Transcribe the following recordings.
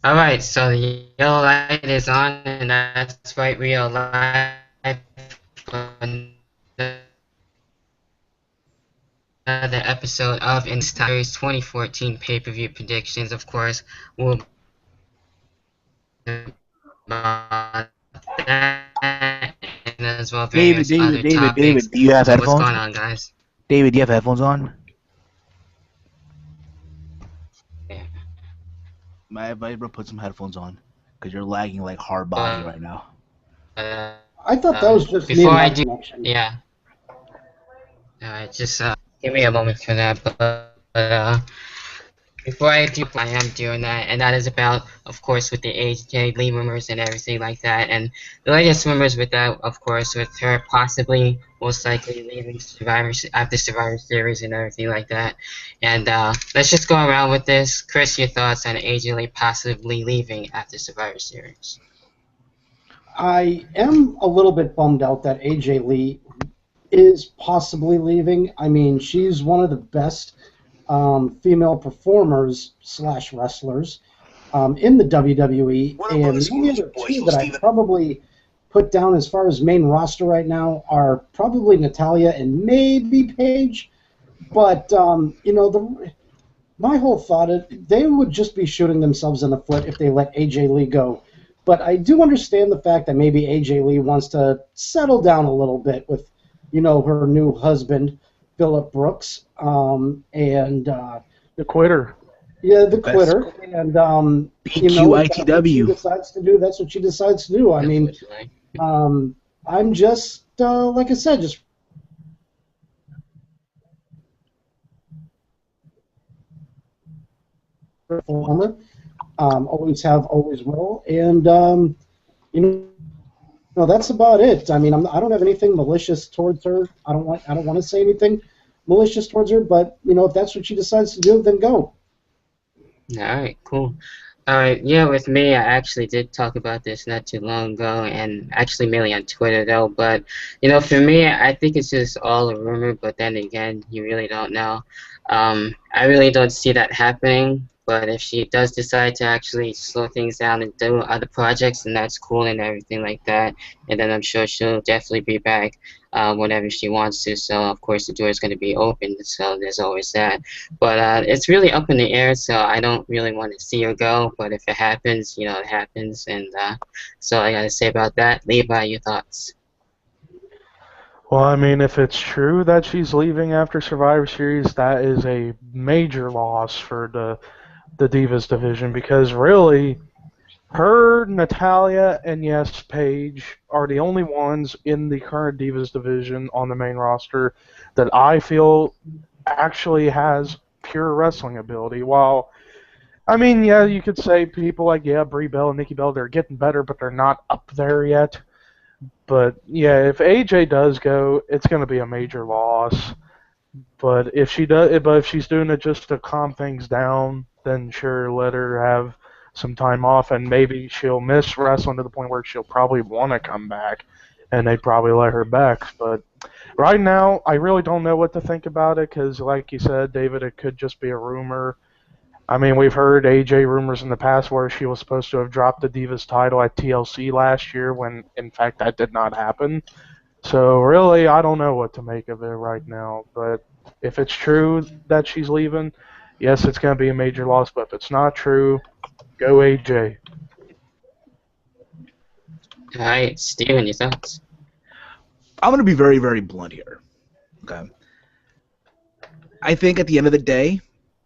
All right, so the yellow light is on, and that's right. We are live for another episode of In Series 2014 pay-per-view predictions. Of course, we'll about that and as well David, various David, other David, topics. David, do you have So what's headphones? going on, guys? David, do you have headphones on? Yeah. My bro, put some headphones on, because you're lagging like hard body But right now. I thought that was just me before and I my do, connection. yeah. All right, just give me a moment for that. But before I do, I am doing that, and that is about, of course, with the AJ Lee rumors and everything like that. And the latest rumors with that, of course, with her possibly, most likely leaving Survivor after Survivor Series and everything like that. And let's just go around with this. Chris, your thoughts on AJ Lee possibly leaving after Survivor Series? I am a little bit bummed out that AJ Lee is possibly leaving. I mean, she's one of the best female performers slash wrestlers in the WWE, Warner and Brothers the only movie other boys two will that Steven. I'd probably put down as far as main roster right now are probably Natalia and maybe Paige. But my whole thought is they would just be shooting themselves in the foot if they let AJ Lee go. But I do understand the fact that maybe AJ Lee wants to settle down a little bit with, her new husband, Phillip Brooks, and The quitter. yeah, the Best quitter. And if that's what she BQITW. decides to do, that's what she decides to do. I mean, Unfortunately. I'm just like I said, just a performer. Always have, always will, and you know. No, that's about it. I mean, I don't have anything malicious towards her. I don't want to say anything malicious towards her. But if that's what she decides to do, then go. All right, cool. All right, yeah, with me, I actually did talk about this not too long ago, and actually mainly on Twitter though. But for me, I think it's just all a rumor. But then again, you really don't know. I really don't see that happening. But if she does decide to actually slow things down and do other projects, then that's cool and everything like that. And then I'm sure she'll definitely be back whenever she wants to. So of course the door is going to be open. So there's always that. But it's really up in the air, so I don't really want to see her go. But if it happens, it happens. And that's all I got to say about that. Levi, your thoughts? Well, I mean, if it's true that she's leaving after Survivor Series, that is a major loss for the Divas division because really, her, Natalia, and yes, Paige are the only ones in the current Divas division on the main roster that I feel actually has pure wrestling ability. While I mean, yeah, you could say people like Brie Bell and Nikki Bell, they're getting better, but they're not up there yet. But yeah, if AJ does go, it's going to be a major loss. But if she's doing it just to calm things down, then sure, let her have some time off, and maybe she'll miss wrestling to the point where she'll probably want to come back, and they'd probably let her back. But right now, I really don't know what to think about it because, like you said, David, it could just be a rumor. I mean, we've heard AJ rumors in the past where she was supposed to have dropped the Divas title at TLC last year when, in fact, that did not happen. So, really, I don't know what to make of it right now. But if it's true that she's leaving, yes, it's going to be a major loss. But if it's not true, go AJ. All right, Steven, your thoughts? I'm gonna be very, very blunt here. Okay. I think at the end of the day,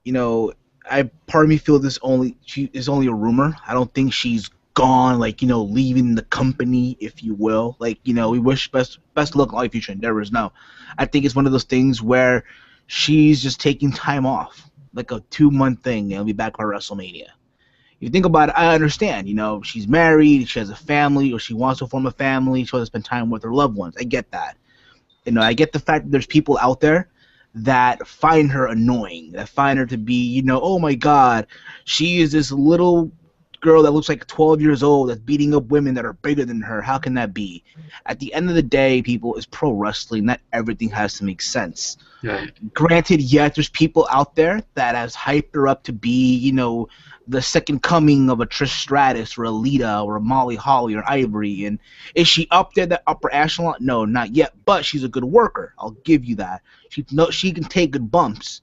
you know, I part of me feel this only she is only a rumor. I don't think she's gone, like leaving the company, if you will. Like we wish best luck in all your future endeavors. No, I think it's one of those things where she's just taking time off, like a 2 month thing, and be back by WrestleMania. If you think about it, I understand. She's married, she has a family, or she wants to form a family. She wants to spend time with her loved ones. I get that. I get the fact that there's people out there that find her annoying, that find her to be, oh my God, she is this little girl that looks like 12 years old that's beating up women that are bigger than her. How can that be? At the end of the day, people, is pro wrestling. Not everything has to make sense. Right. Granted, yet there's people out there that has hyped her up to be, the second coming of a Trish Stratus or a Lita or a Molly Holly or Ivory. And is she up there, that upper echelon? No, not yet. But she's a good worker. I'll give you that. She can take good bumps.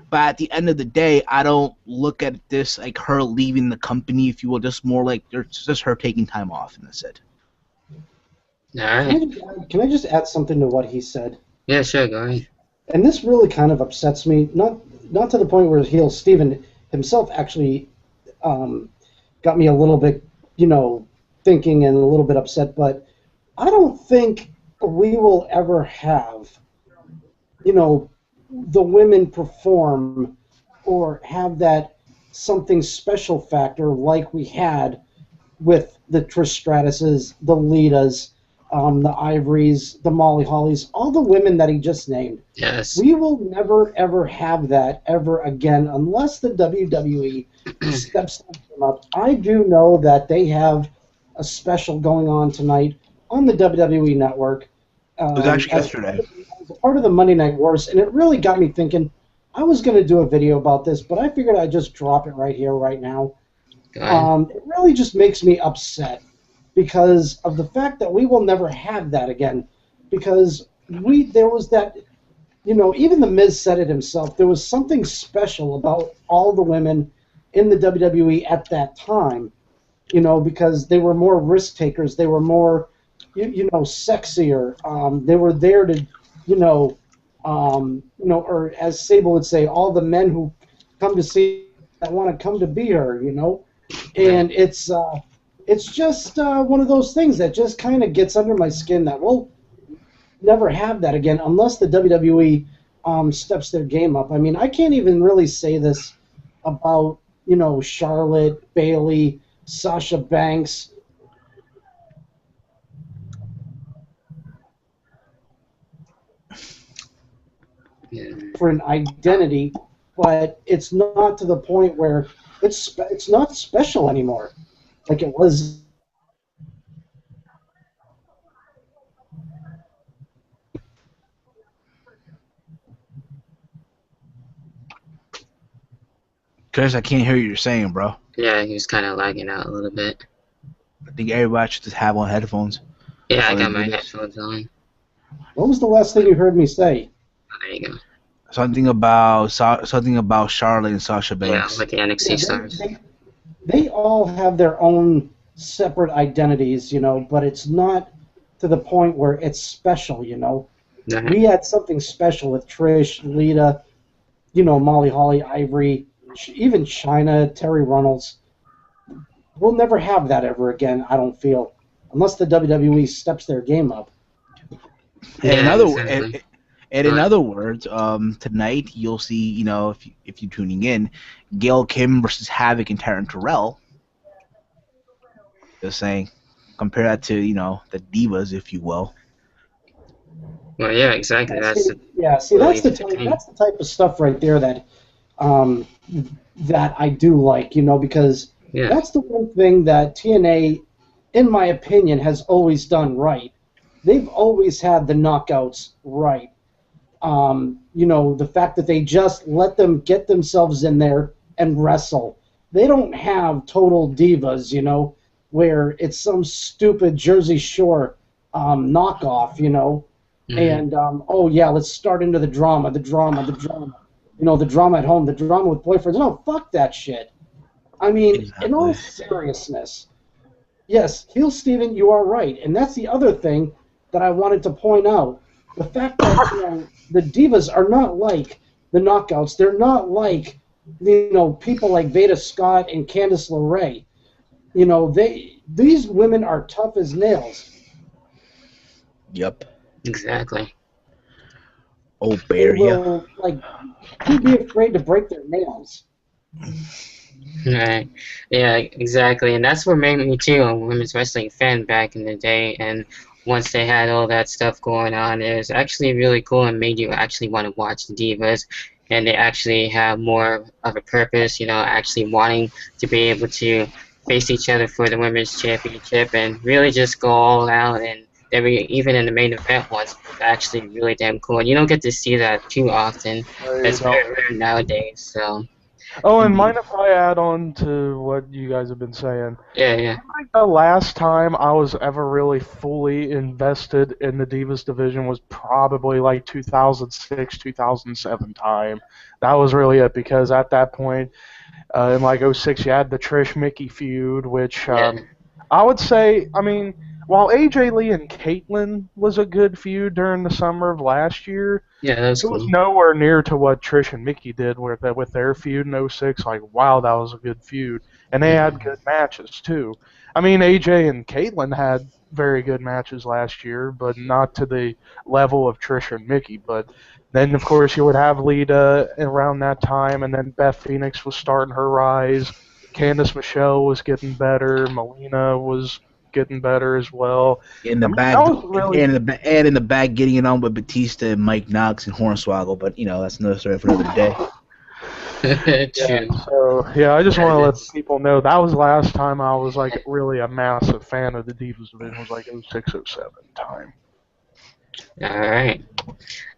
But at the end of the day, I don't look at this like her leaving the company, if you will. Just more like it's just her taking time off, and that's it. All right. Can I just add something to what he said? Yeah, sure. Go ahead. And this really kind of upsets me. Not to the point where heel Steven himself actually got me a little bit, thinking and a little bit upset. But I don't think we will ever have, the women perform or have that something special factor like we had with the Trish Stratuses, the Litas, the Ivories, the Molly Hollies, all the women that he just named. Yes. We will never, ever have that ever again unless the WWE steps them up. I do know that they have a special going on tonight on the WWE Network. It was actually yesterday. As part of the Monday Night Wars, and it really got me thinking. I was going to do a video about this, but I figured I'd just drop it right here, right now. It really just makes me upset because of the fact that we will never have that again. Because there was that, even The Miz said it himself, there was something special about all the women in the WWE at that time, because they were more risk takers, they were more, sexier. They were there to, or as Sable would say, all the men who come to see that want to come to be her, and it's just one of those things that just kind of gets under my skin that we'll never have that again unless the WWE steps their game up. I mean, I can't even really say this about, Charlotte, Bayley, Sasha Banks. Yeah. For an identity, but it's not to the point where it's not special anymore, like it was. Chris, I can't hear what you're saying, bro. Yeah, he was kind of lagging out a little bit. I think everybody should just have on headphones. Yeah, I Oh, got they my do this. headphones on. What was the last thing you heard me say? Oh, there you go. Something about Charlotte and Sasha Yeah, Banks. with the NXT Yeah, stars. they all have their own separate identities, but it's not to the point where it's special, Right. We had something special with Trish, Lita, Molly Holly, Ivory, even Chyna, Terry Runnels. We'll never have that ever again, I don't feel, unless the WWE steps their game up. And Yeah, in exactly. other words, tonight you'll see, if you're tuning in, Gail Kim versus Havoc and Taryn Terrell. Just saying, compare that to the divas, if you will. Well, yeah, exactly. That's That's the type of stuff right there that that I do like, because yeah. that's the one thing that TNA, in my opinion, has always done right. They've always had the knockouts right. The fact that they just let them get themselves in there and wrestle. They don't have total divas, where it's some stupid Jersey Shore knockoff, Mhm. and oh yeah, let's start into the drama, the drama at home, the drama with boyfriends. No, fuck that shit. I mean, in all seriousness, yes, heel Steven, you are right, and that's the other thing that I wanted to point out. The fact that the divas are not like the knockouts. They're not like people like Veda Scott and Candice LeRae. These women are tough as nails. Yep. Exactly. Oh, They bear, yeah. will who'd be afraid to break their nails? Right. Yeah, exactly. And that's what made me too a women's wrestling fan back in the day. And once they had all that stuff going on, it was actually really cool and made you actually want to watch the divas. And they actually have more of a purpose, actually wanting to be able to face each other for the women's championship and really just go all out. And they were even in the main event once, which was actually really damn cool. And you don't get to see that too often. You That's don't. very rare nowadays. So Oh, and mind Indeed. if I add on to what you guys have been saying? yeah, yeah, I think the last time I was ever really fully invested in the Divas division was probably like 2006, 2007 time. That was really it because at that point, in like '06, you had the Trish Mickey feud, which yeah, I would say, I mean, while AJ Lee and Caitlyn was a good feud during the summer of last year, yeah. That was it was cool. nowhere near to what Trish and Mickey did with their feud in '06. Like, wow, that was a good feud. And they had Hmm. good matches, too. I mean, AJ and Caitlyn had very good matches last year, but not to the level of Trish and Mickey. But then, of course, you would have Lita around that time, and then Beth Phoenix was starting her rise. Candice Michelle was getting better. Melina was getting better as well. In I the mean, that bag, was really and in the bag, getting it on with Batista and Mike Knox and Hornswoggle. But that's another story for another day. yeah, True. so yeah, I just Yeah, want to it let is. people know that was the last time I was like really a massive fan of the Divas division was like '06, '07 time. All right.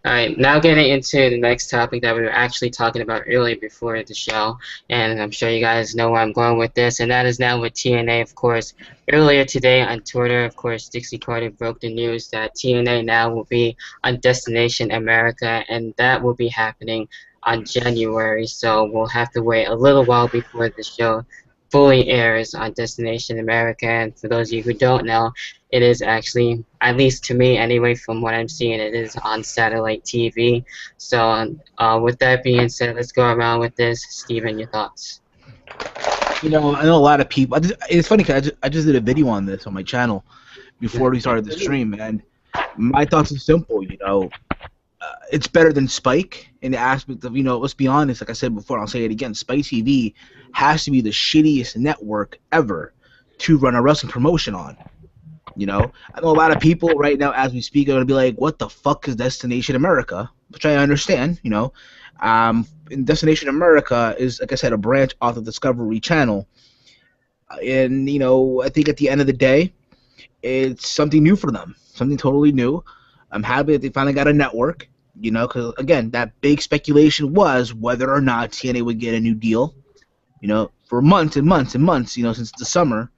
All right, now getting into the next topic that we were actually talking about earlier before the show, and I'm sure you guys know where I'm going with this, and that is now with TNA, of course. Earlier today on Twitter, of course, Dixie Carter broke the news that TNA now will be on Destination America, and that will be happening on January, so we'll have to wait a little while before the show fully airs on Destination America. And for those of you who don't know, it is actually, at least to me anyway, from what I'm seeing, it is on satellite TV. So, with that being said, let's go around with this. Steven, your thoughts? I know a lot of people. It's funny because I just did a video on this on my channel before we started the stream, and my thoughts are simple. It's better than Spike in the aspect of, let's be honest, like I said before, I'll say it again, Spike TV has to be the shittiest network ever to run a wrestling promotion on. I know a lot of people right now as we speak are going to be like, what the fuck is Destination America? Which I understand, and Destination America is, like I said, a branch off the Discovery Channel. And, I think at the end of the day, it's something new for them, something totally new. I'm happy that they finally got a network, because again, that big speculation was whether or not TNA would get a new deal, for months and months and months, since the summer,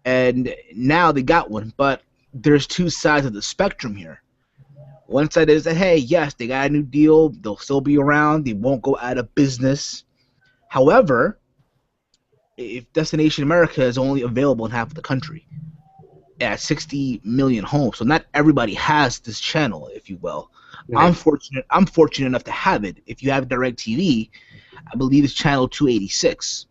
and now they got one. But there's two sides of the spectrum here. One side is that, hey, yes, they got a new deal, they'll still be around, they won't go out of business. However, if Destination America is only available in half of the country, at 60 million homes. So not everybody has this channel, if you will. I'm Right. fortunate. I'm fortunate enough to have it. If you have DirecTV, I believe it's channel 286.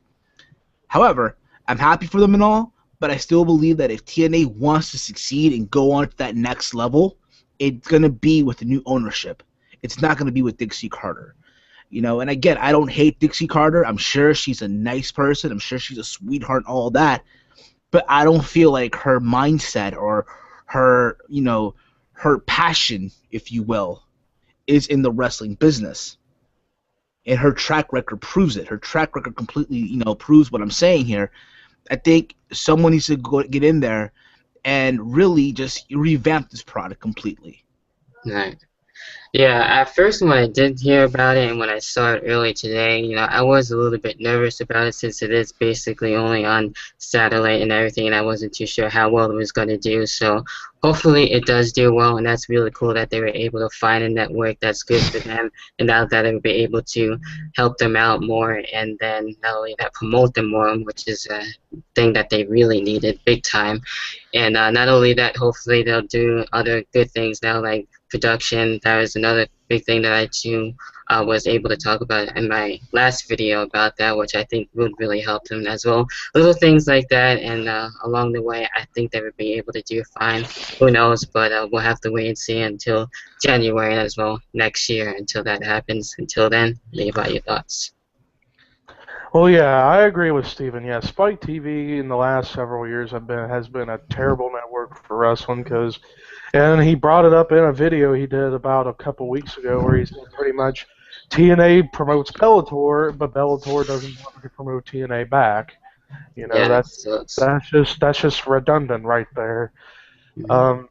However, I'm happy for them and all, but I still believe that if TNA wants to succeed and go on to that next level, it's gonna be with the new ownership. It's not gonna be with Dixie Carter. And again, I don't hate Dixie Carter. I'm sure she's a nice person. I'm sure she's a sweetheart and all that, but I don't feel like her mindset or her, her passion, if you will, is in the wrestling business. And her track record proves it. Her track record completely, proves what I'm saying here. I think someone needs to get in there and really just revamp this product completely. Right. Yeah, at first when I did hear about it and when I saw it earlier today, I was a little bit nervous about it since it is basically only on satellite and everything, and I wasn't too sure how well it was going to do. So hopefully it does do well, and that's really cool that they were able to find a network that's good for them, and now that they'll be able to help them out more, and then not only that, promote them more, which is a thing that they really needed big time. And not only that, hopefully they'll do other good things now, like production. That was another big thing that I too was able to talk about in my last video about that, which I think would really help them as well. Little things like that, and along the way, I think they would be able to do fine. Who knows? But we'll have to wait and see until January as well next year until that happens. Until then, leave out your thoughts. Well, yeah, I agree with Steven. Yeah, Spike TV in the last several years has been a terrible network for wrestling and he brought it up in a video he did about a couple weeks ago where he said pretty much TNA promotes Bellator, but Bellator doesn't want to promote TNA back. You know, Yeah, it sucks. that's just redundant right there. Mhm.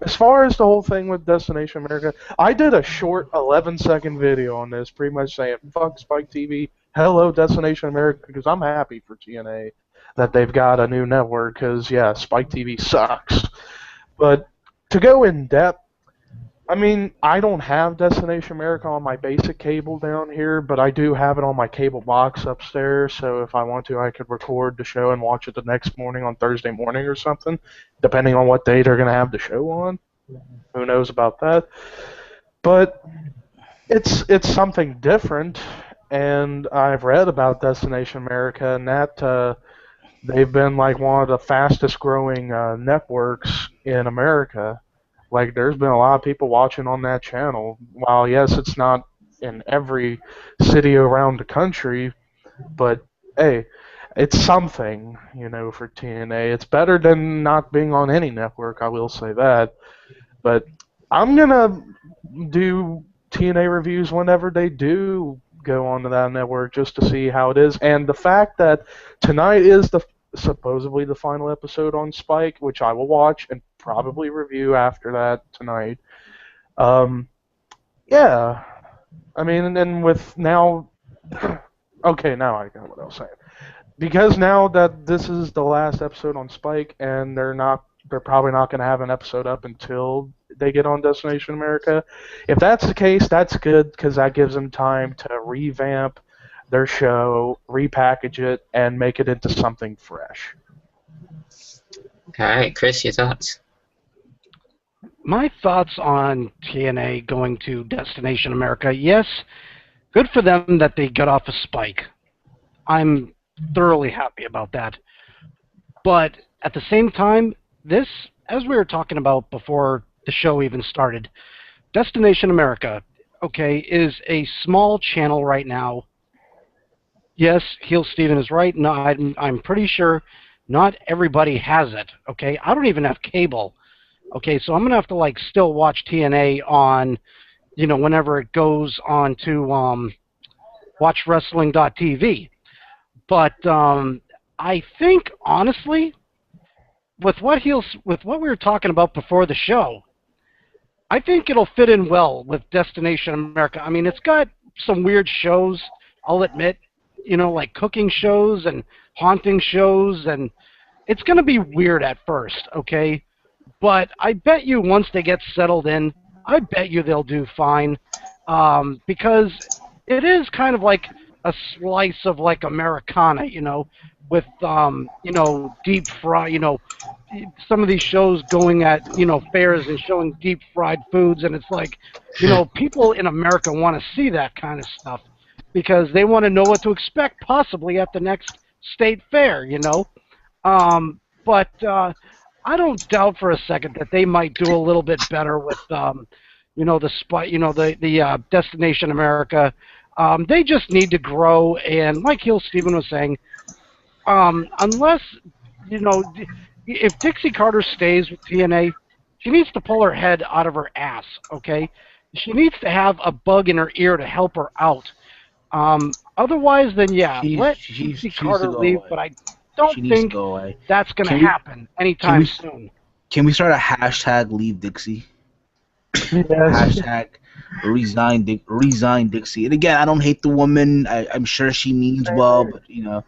As far as the whole thing with Destination America, I did a short 11-second video on this, pretty much saying fuck Spike TV, hello Destination America, because I'm happy for TNA that they've got a new network. Because yeah, Spike TV sucks. But to go in depth, I mean, I don't have Destination America on my basic cable down here, but I do have it on my cable box upstairs, so if I want to, I could record the show and watch it the next morning on Thursday morning or something, depending on what day they're going to have the show on. Who knows about that? But it's something different, and I've read about Destination America, and that they've been like one of the fastest growing networks in America. Like, there's been a lot of people watching on that channel. While, yes, it's not in every city around the country, but hey, it's something, you know, for TNA. It's better than not being on any network, I will say that. But I'm going to do TNA reviews whenever they do go onto that network just to see how it is. And the fact that tonight is supposedly the final episode on Spike, which I will watch and probably review after that tonight. Yeah, I mean, and with now, okay, now I got what I was saying. Because now that this is the last episode on Spike, and they're probably not going to have an episode up until they get on Destination America. If that's the case, that's good because that gives them time to revamp their show, repackage it, and make it into something fresh. All right, Chris, your thoughts? My thoughts on TNA going to Destination America, yes, good for them that they got off a Spike. I'm thoroughly happy about that. But at the same time, this, as we were talking about before the show even started, Destination America, okay, is a small channel right now. Yes, Heel Steven is right. No, I'm pretty sure not everybody has it, okay? I don't even have cable. Okay, so I'm going to have to, like, still watch TNA on, you know, whenever it goes on to watchwrestling.tv. But I think, honestly, with what we were talking about before the show, I think it'll fit in well with Destination America. I mean, it's got some weird shows, I'll admit, you know, like cooking shows and haunting shows, and it's going to be weird at first, okay? But I bet you once they get settled in, I bet you they'll do fine, because it is kind of like a slice of like Americana, you know, with you know, deep fry, you know, some of these shows going at, you know, fairs and showing deep fried foods, and it's like, you know, people in America want to see that kind of stuff because they want to know what to expect possibly at the next state fair, you know. But I don't doubt for a second that they might do a little bit better with, you know, the Destination America. They just need to grow, and like Heel Steven was saying, unless, you know, if Dixie Carter stays with TNA, she needs to pull her head out of her ass, okay? She needs to have a bug in her ear to help her out. Otherwise, then yeah, let Dixie Carter leave, but I don't think that's going to happen anytime soon. Can we start a hashtag Leave Dixie? Yes. Hashtag resign Dixie. And again, I don't hate the woman. I'm sure she means well, but you know,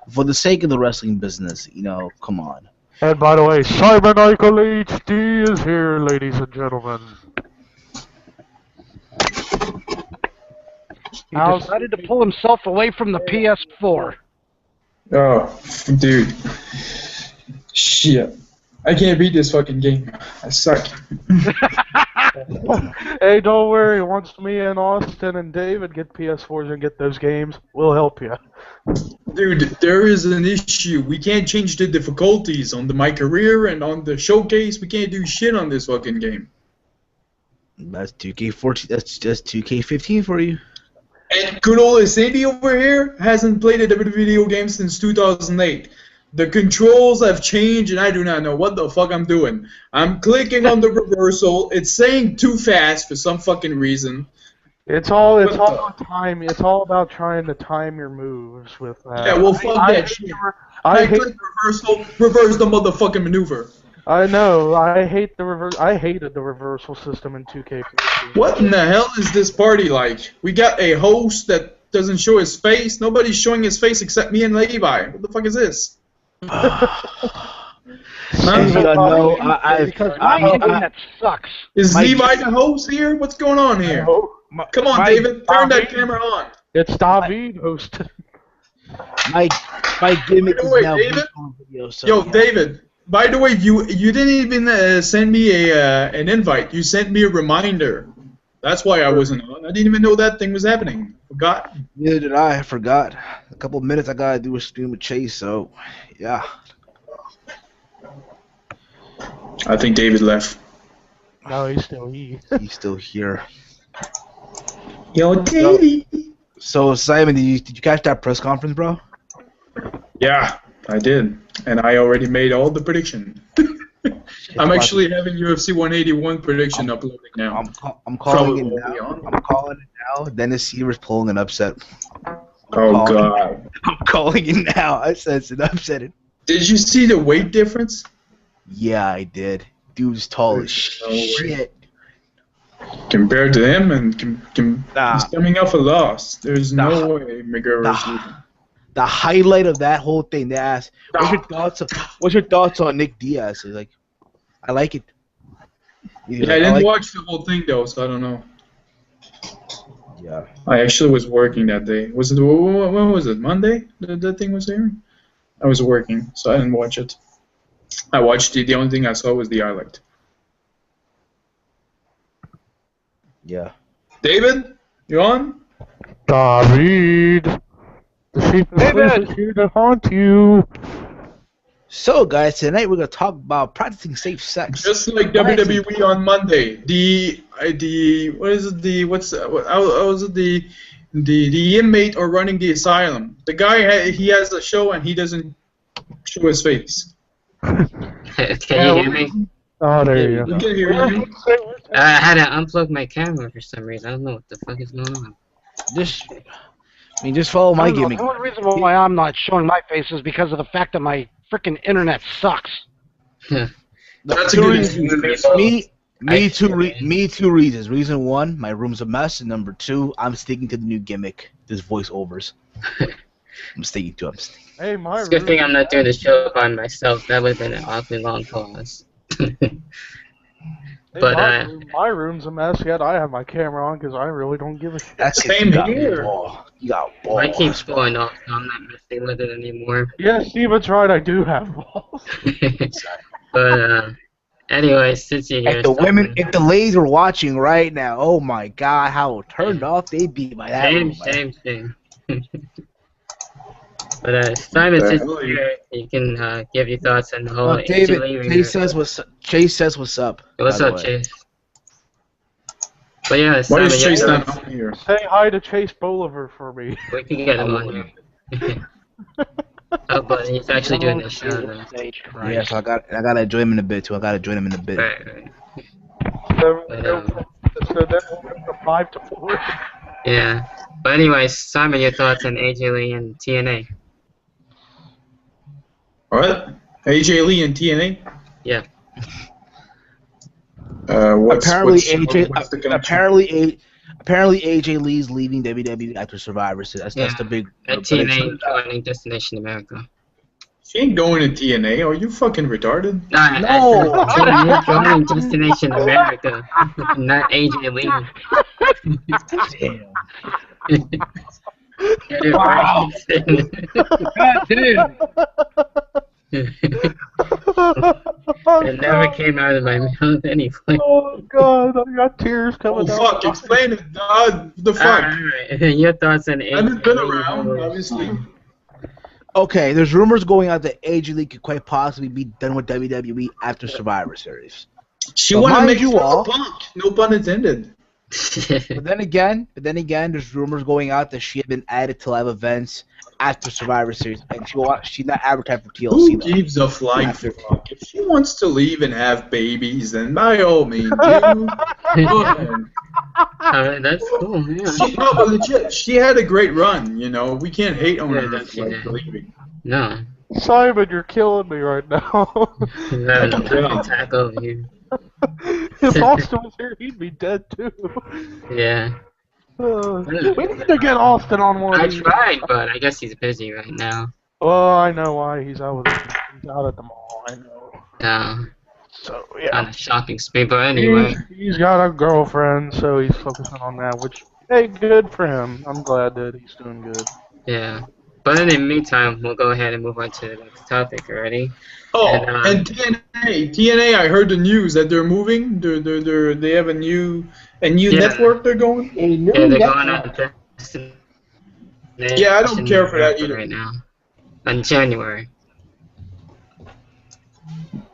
for the sake of the wrestling business, you know, come on. And by the way, Simon Eichel HD is here, ladies and gentlemen. He decided to pull himself away from the PS4. Oh, dude. Shit. I can't beat this fucking game. I suck. Hey, don't worry. Once me and Austin and David get PS4s and get those games, we'll help you. Dude, there is an issue. We can't change the difficulties on my career and on the showcase. We can't do shit on this fucking game. That's 2K14. That's just 2K15 for you. And good old Sadie over here hasn't played a WWE video game since 2008. The controls have changed, and I do not know what the fuck I'm doing. I'm clicking on the reversal. It's saying too fast for some fucking reason. It's all about time. It's all about trying to time your moves with that. Yeah, well, fuck that shit. I hate. click reversal, reverse the motherfucking maneuver. I know. I hate the reverse. I hated the reversal system in 2K14. What in the hell is this party like? We got a host that doesn't show his face. Nobody's showing his face except me and Levi. What the fuck is this? No, Because my internet sucks. Is My- Levi the host here? What's going on here? Come on, my- David. Turn that camera on. It's David hosted. my gimmick By the is way, now David? on video. So Yo, yeah. David. By the way, you didn't even send me an invite. You sent me a reminder. That's why I wasn't on. I didn't even know that thing was happening. Forgot. Neither did I. I forgot. A couple of minutes I gotta do a stream with Chase. So yeah. I think David left. No, he's still he. He's still here. Yo, David. So Simon, did you catch that press conference, bro? Yeah, I did, and I already made all the prediction. I'm actually having UFC 181 prediction uploading now. I'm calling it Probably now. on. I'm calling it now. Dennis Seaver's pulling an upset. Oh calling- God! I'm calling it now. I said it's an upset. Did you see the weight difference? Yeah, I did. Dude's tall as There's no way. shit. Compared to him, and Nah. he's coming off a loss. There's Nah. no way McGregor's Nah. losing. The highlight of that whole thing, they asked, What's your thoughts on Nick Diaz?" He's like, "I like it." He's Yeah, like, I didn't like watch the whole thing though, so I don't know. Yeah. I actually was working that day. Was it when was it? Monday? That thing was airing. I was working, so I didn't watch it. I watched it. The only thing I saw was the highlight. Yeah. David, you on? David, the sheep is here to haunt you. So, guys, tonight we're gonna talk about practicing safe sex. Just like WWE on Monday. What is it? How was it? The inmate or running the asylum. The guy he has a show and he doesn't show his face. Can you hear me? Oh, there you You go. can hear you. I had to unplug my camera for some reason. I don't know what the fuck is going on. Just follow my I don't know, gimmick. the only reason why I'm not showing my face is because of the fact that my freaking internet sucks. That's a good excuse. Me two reasons. Reason one, my room's a mess, and number two, I'm sticking to the new gimmick. This voiceovers. I'm sticking to it. Hey, my It's a good room. thing I'm not doing the show by myself. That would have been an awfully long pause. Hey, but, my room's a mess, yet I have my camera on because I really don't give a shit. That's Same you got here. ball. You got ball. Mine keeps going off, so I'm not messing with it anymore. Yeah, Steven's right, I do have balls. But, anyway, since you're here, If the ladies were watching right now, oh my god, how turned off they'd be by that. Same. But Simon, since you're here, you can give your thoughts on the whole David, AJ Lee Chase says what's up. What's by the up, way. Chase? But yeah, Why Simon, is Chase yeah, not on here? Say hi to Chase Bolivar for me. we can get him on here. Oh, but he's actually doing the show now. Stage Christ. Yeah, so I gotta join him in a bit too. I gotta join him in a bit. Right. So, But, so then we'll go from 5 to 4. yeah. But anyways, Simon, your thoughts on AJ Lee and TNA? What? AJ Lee and TNA? Yeah. Apparently what's the connection? apparently AJ Lee's leaving WWE after Survivor Series. That's the big. And but it TNA turns out- joining Destination America. She ain't going to TNA. Are you fucking retarded? No. TNA joining Destination America, not AJ Lee. Damn. Wow. God damn. It never came out of my mouth anyway. Oh god, I got tears Oh coming out. fuck! Explain it, dog. The fuck? Alright, your thoughts on I haven't been AJ Lee? around, obviously. Okay, there's rumors going out that AJ Lee could quite possibly be done with WWE after Survivor Series. She But wanted to mind make you fun of all- Punk. No pun intended. But then again, there's rumors going out that she had been added to live events after Survivor Series, and she's not advertised for Who TLC though. gives a flying fuck? If she wants to leave and have babies, then by all means, dude. Go ahead. Alright, that's cool, yeah. No, but legit, she had a great run. You know, we can't hate on Yeah, her that she like did. leaving. No, Simon, you're killing me right now. He's having a brutal attack over here. If Austin was here, he'd be dead too. Yeah. We need to get Austin on one I of these. tried, but I guess he's busy right now. Oh, I know why. He's out at the mall. I know. Yeah. So On yeah, a shopping spree, but anyway. he's got a girlfriend, so he's focusing on that. Which, hey, good for him. I'm glad that he's doing good. Yeah. But in the meantime, we'll go ahead and move on to the next topic already. Oh, And, and TNA, I heard the news that they're moving. They have a new Yeah. network they're going. A new Yeah, they're going network. on Yeah, I don't care for that either. right now. In January.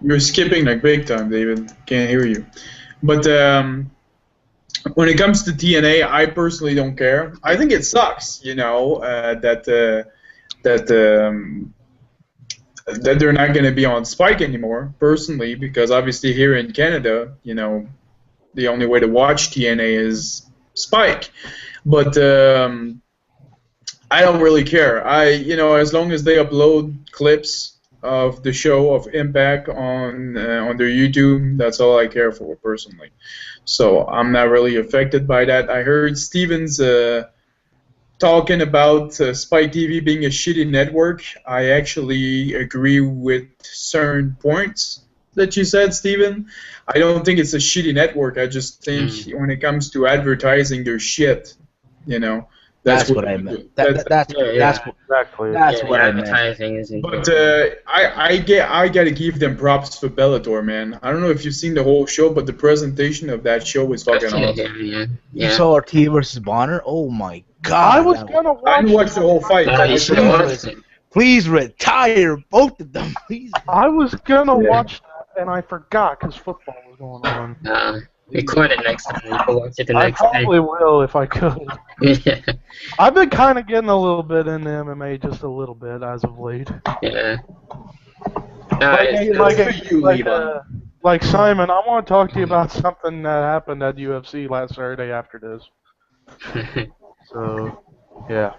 You're skipping like big time, David. Can't hear you. But when it comes to TNA, I personally don't care. I think it sucks, that they're not going to be on Spike anymore, personally, because obviously here in Canada, the only way to watch TNA is Spike. But I don't really care. As long as they upload clips of the show of Impact on their YouTube, that's all I care for personally. So I'm not really affected by that. I heard Steven's talking about Spike TV being a shitty network. I actually agree with certain points that you said, Steven. I don't think it's a shitty network. I just think when it comes to advertising their shit, That's what I meant. That's Exactly. what I meant. Advertising isn't. But I gotta give them props for Bellator, man. I don't know if you've seen the whole show, but the presentation of that show was fucking awesome. Yeah. You saw Ortiz versus Bonner? Oh my god! I was gonna watch. I didn't watch the whole fight. No, you should watch it. Please retire both of them, please. I was gonna watch that, and I forgot because football was going on. Record it next time. You can watch it the I next day. probably will if I could. Yeah. I've been kind of getting a little bit into MMA, just a little bit as of late. Yeah. No, it's Like Simon, I want to talk to you about something that happened at UFC last Saturday after this. So, yeah.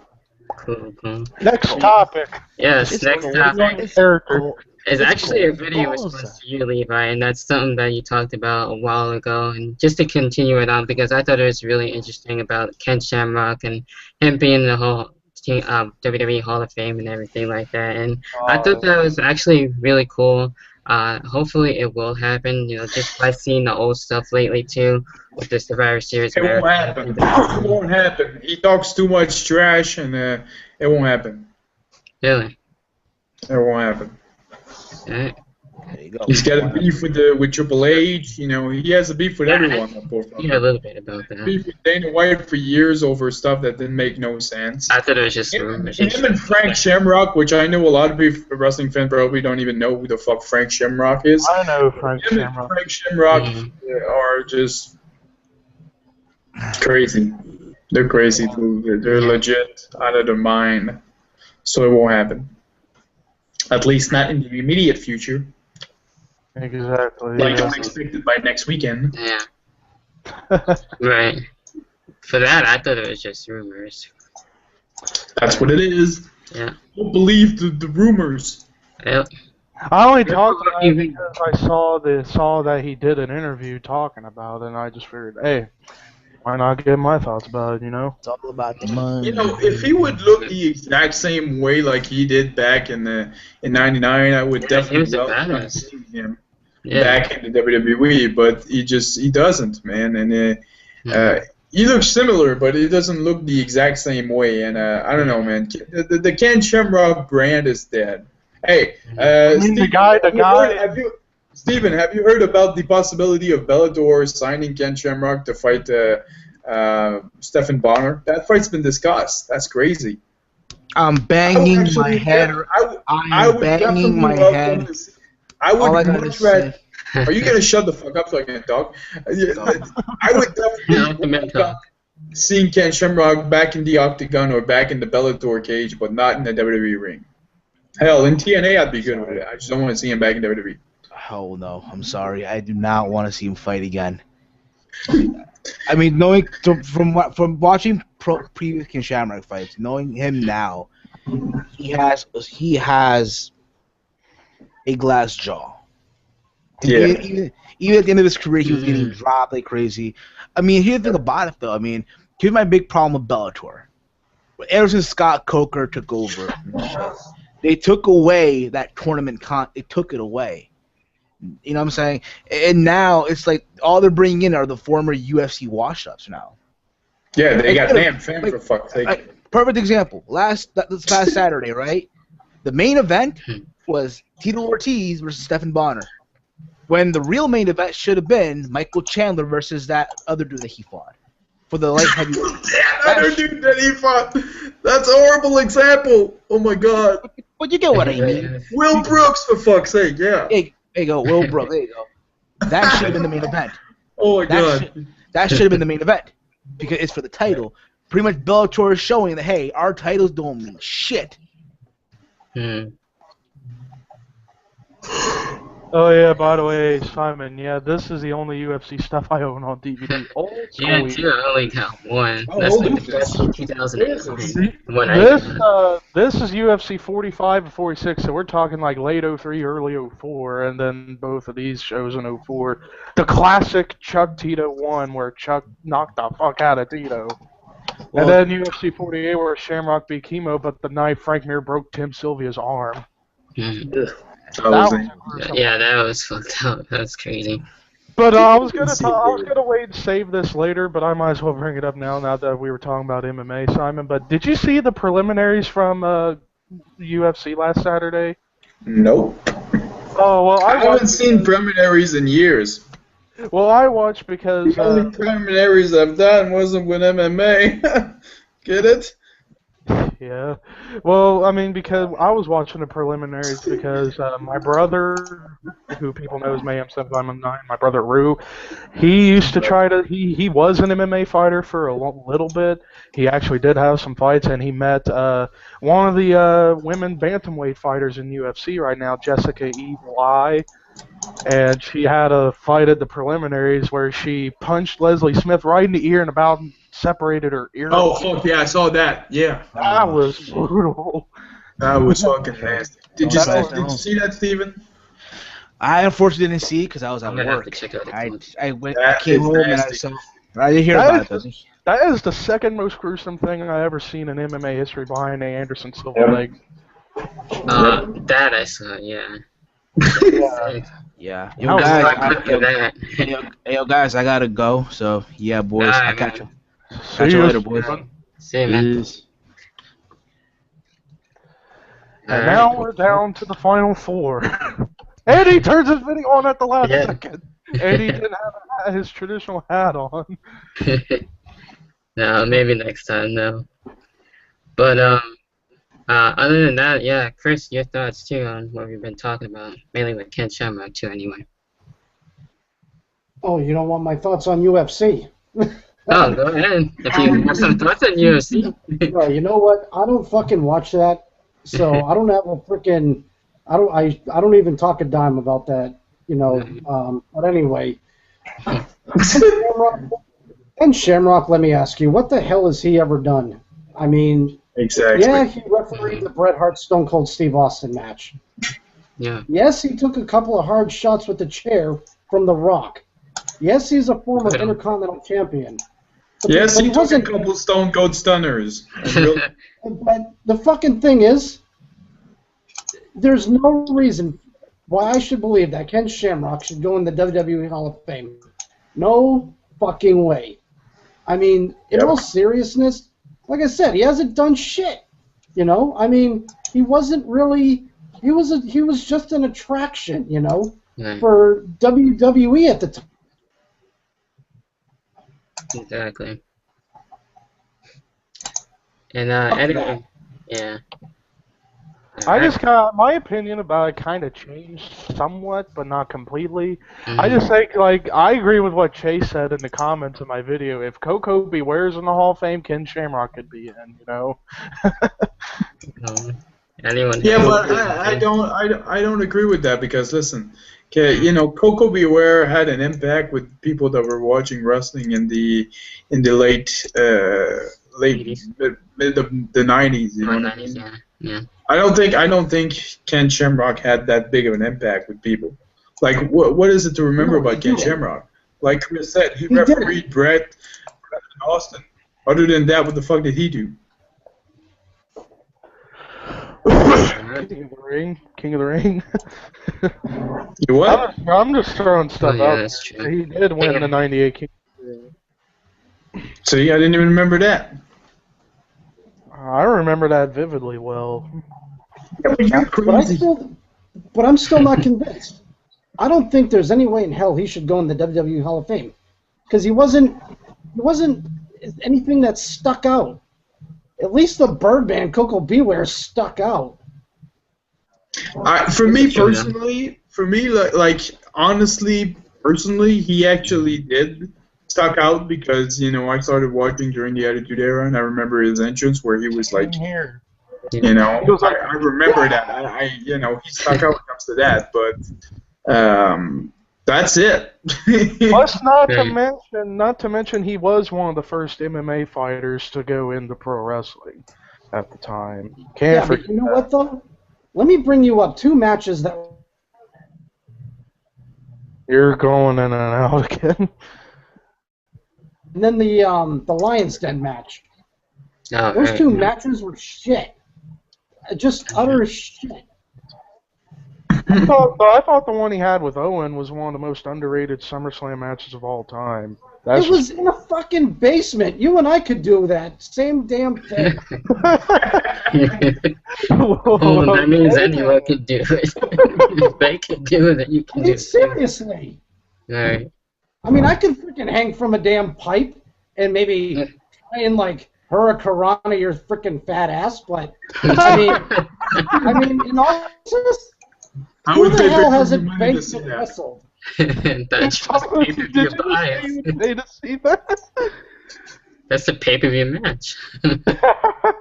cool. Next topic. Yes, next topic Character. is actually a video response to you, Levi, and that's something that you talked about a while ago. And just to continue it on, because I thought it was really interesting about Ken Shamrock and him being in the whole WWE Hall of Fame and everything like that. And I thought that was actually really cool. Hopefully it will happen, just by seeing the old stuff lately too, with the Survivor Series. It won't happen. It won't happen. He talks too much trash, and it won't happen. Really? It won't happen. Alright. There you go. He's got a beef with Triple H. He has a beef with everyone. Yeah, a little bit about that. Beef with Dana White for years over stuff that didn't make no sense. I thought it was just Him and Frank Shamrock, which I know a lot of wrestling fans probably don't even know who the fuck Frank Shamrock is. I know Frank Him and Shamrock. Frank Shamrock are just crazy. They're crazy too. They're legit out of their mind. So it won't happen. At least not in the immediate future. Exactly. Like, don't expect it by next weekend. Yeah. Right. For that, I thought it was just rumors. That's what it is. Yeah. Don't believe the rumors. Yep. I only talked about it because I saw that he did an interview talking about it, and I just figured, hey, why not get my thoughts about it, It's all about the money. If he would look the exact same way like he did back in '99, I would definitely love seeing him back in the WWE. But he doesn't, man. And he looks similar, but he doesn't look the exact same way. And I don't know, man. The Ken Shamrock brand is dead. Hey, Steven, have you heard about the possibility of Bellator signing Ken Shamrock to fight Stephen Bonner? That fight's been discussed. That's crazy. I'm banging my head. I'm banging my head. I would much rather. Are you gonna shut the fuck up so I can talk? I would definitely seeing Ken Shamrock back in the octagon or back in the Bellator cage, but not in the WWE ring. Hell, in TNA I'd be good with it. I just don't want to see him back in WWE. Oh no, I'm sorry. I do not want to see him fight again. I mean, knowing from watching previous Ken Shamrock fights, knowing him now, he has a glass jaw. And Yeah. even at the end of his career, he was getting Mm. dropped like crazy. I mean, here's the thing about it, though. I mean, here's my big problem with Bellator. Ever since Scott Coker took over, they took away that tournament they took it away. You know what I'm saying? And now it's like all they're bringing in are the former UFC wash-ups now. Yeah, they got Like, damn fam for fuck's sake. Perfect example. This past Saturday, right? The main event was Tito Ortiz versus Stephen Bonner. When the real main event should have been Michael Chandler versus that other dude that he fought for the light heavyweight. That other dude that he fought. That's a horrible example. Oh my god. But you get what I mean. Will Brooks, for fuck's sake, yeah. There you go, Will Brooks. There you go. That should have been the main event. Oh my god. That should have been the main event because it's for the title. Pretty much Bellator is showing that, hey, our titles don't mean shit. Mm. Oh yeah, by the way, Simon, yeah, this is the only UFC stuff I own on DVD. Old school. Yeah, too. I only got one. Oh, That's like holy the best shit. 2008 one. This is UFC 45 and 46, so we're talking like late 03, early 04, and then both of these shows in 04. The classic Chuck Tito one where Chuck knocked the fuck out of Tito. Well, And then UFC 48 where Shamrock beat Chemo, but the night Frank Mir broke Tim Sylvia's arm. Mm. Yeah, that was fucked up. That's crazy. But I was gonna wait and save this later, but I might as well bring it up now that we were talking about MMA, Simon. But did you see the preliminaries from UFC last Saturday? Nope. Oh well, I haven't seen preliminaries in years. Well, I watched because The only preliminaries I've done wasn't with MMA. Get it? yeah. Well, I mean, because I was watching the preliminaries because my brother, who people know as Mayhem 759, my brother Rue, he used to try to. He was an MMA fighter for a little bit. He actually did have some fights, and he met one of the women bantamweight fighters in UFC right now, Jessica Evil Eye. And she had a fight at the preliminaries where she punched Leslie Smith right in the ear and about separated her ear. Oh, fuck yeah, I saw that. Yeah. That was brutal. That was fucking nasty. Did you see that, Steven? I unfortunately didn't see it because I was at I'm gonna have work. to check out the I clip. That came is home and I nasty. saw. I didn't hear That about is- it. That is the second most gruesome thing I ever seen in MMA history behind a Anderson Silva Yep. leg. That I saw, yeah. Yeah. I was like, look at that. Yo, guys, I gotta go. So yeah, boys, Alright, I'll catch you. See Catch you you, later, boys. Steven. See you, man. Peace. And now we're down to the final four. Eddie turns his video on at the last Yeah. second. Eddie didn't have his traditional hat on. No, maybe next time, no. But, other than that, yeah, Chris, your thoughts too on what we've been talking about, mainly with Ken Shamrock too, anyway. Oh, you don't want my thoughts on UFC? Oh, go ahead. If you have some thoughts on UFC. Well, you know what? I don't fucking watch that, so I don't have a freaking. I don't even talk a dime about that. You know. But anyway, Shamrock. Let me ask you, what the hell has he ever done? I mean, Exactly. yeah, he refereed the Bret Hart Stone Cold Steve Austin match. Yeah. Yes, he took a couple of hard shots with the chair from The Rock. Yes, he's a former Intercontinental Champion. But Yes, but he took a wasn't. couple Stone Cold Stunners. But the fucking thing is, there's no reason why I should believe that Ken Shamrock should go in the WWE Hall of Fame. No fucking way. I mean, in all seriousness, like I said, he hasn't done shit. You know, I mean, he wasn't really. He was just an attraction, you know, Right. for WWE at the time. Exactly. And anyway, yeah. I just my opinion about it kind of changed somewhat, but not completely. I just think, like, I agree with what Chase said in the comments of my video. If Coco Beware's in the Hall of Fame, Ken Shamrock could be in, you know? Anyone? Yeah, but I don't agree with that because listen, okay, you know, Coco Beware had an impact with people that were watching wrestling in the late 80s. mid of the 90s. You know what I 90s, mean? yeah. I don't think Ken Shamrock had that big of an impact with people. Like, what is it to remember No, he about Ken didn't. Shamrock? Like Chris said, he He didn't. refereed Brett and Austin. Other than that, what the fuck did he do? King of the Ring. King of the Ring. You what? I'm just throwing stuff Oh, yeah, out that's there. true. He did win the '98 King of the Ring. See, I didn't even remember that. I remember that vividly well. Yeah, but you're crazy. But I'm still not convinced. I don't think there's any way in hell he should go in the WWE Hall of Fame because he wasn't anything that stuck out. At least the Birdman Coco Beware stuck out. For me personally, like honestly, personally, he actually did stuck out because I started watching during the Attitude Era, and I remember his entrance where he was like, Here. I remember that. He stuck out when it comes to that, but that's it. Plus, Right. not to mention, he was one of the first MMA fighters to go into pro wrestling at the time. Can't Yeah, but forget you know that. what though? Let me bring you up two matches that. You're going in and out again. And then the Lions Den match. Oh, Those right. two matches were shit. Just utter shit. I thought the one he had with Owen was one of the most underrated SummerSlam matches of all time. That's It was in a fucking basement. You and I could do that. Same damn thing. Well, that means anyone can do it. If they can do it, then you I can do mean, it. seriously. Alright. I mean, I could freaking hang from a damn pipe and maybe try and like hurricanrana your freaking fat ass, but I mean, in all seriousness, who the hell hasn't banked and wrestled? That's just pay-per-view Did you bias. say you would pay to see that? That's a pay-per-view match.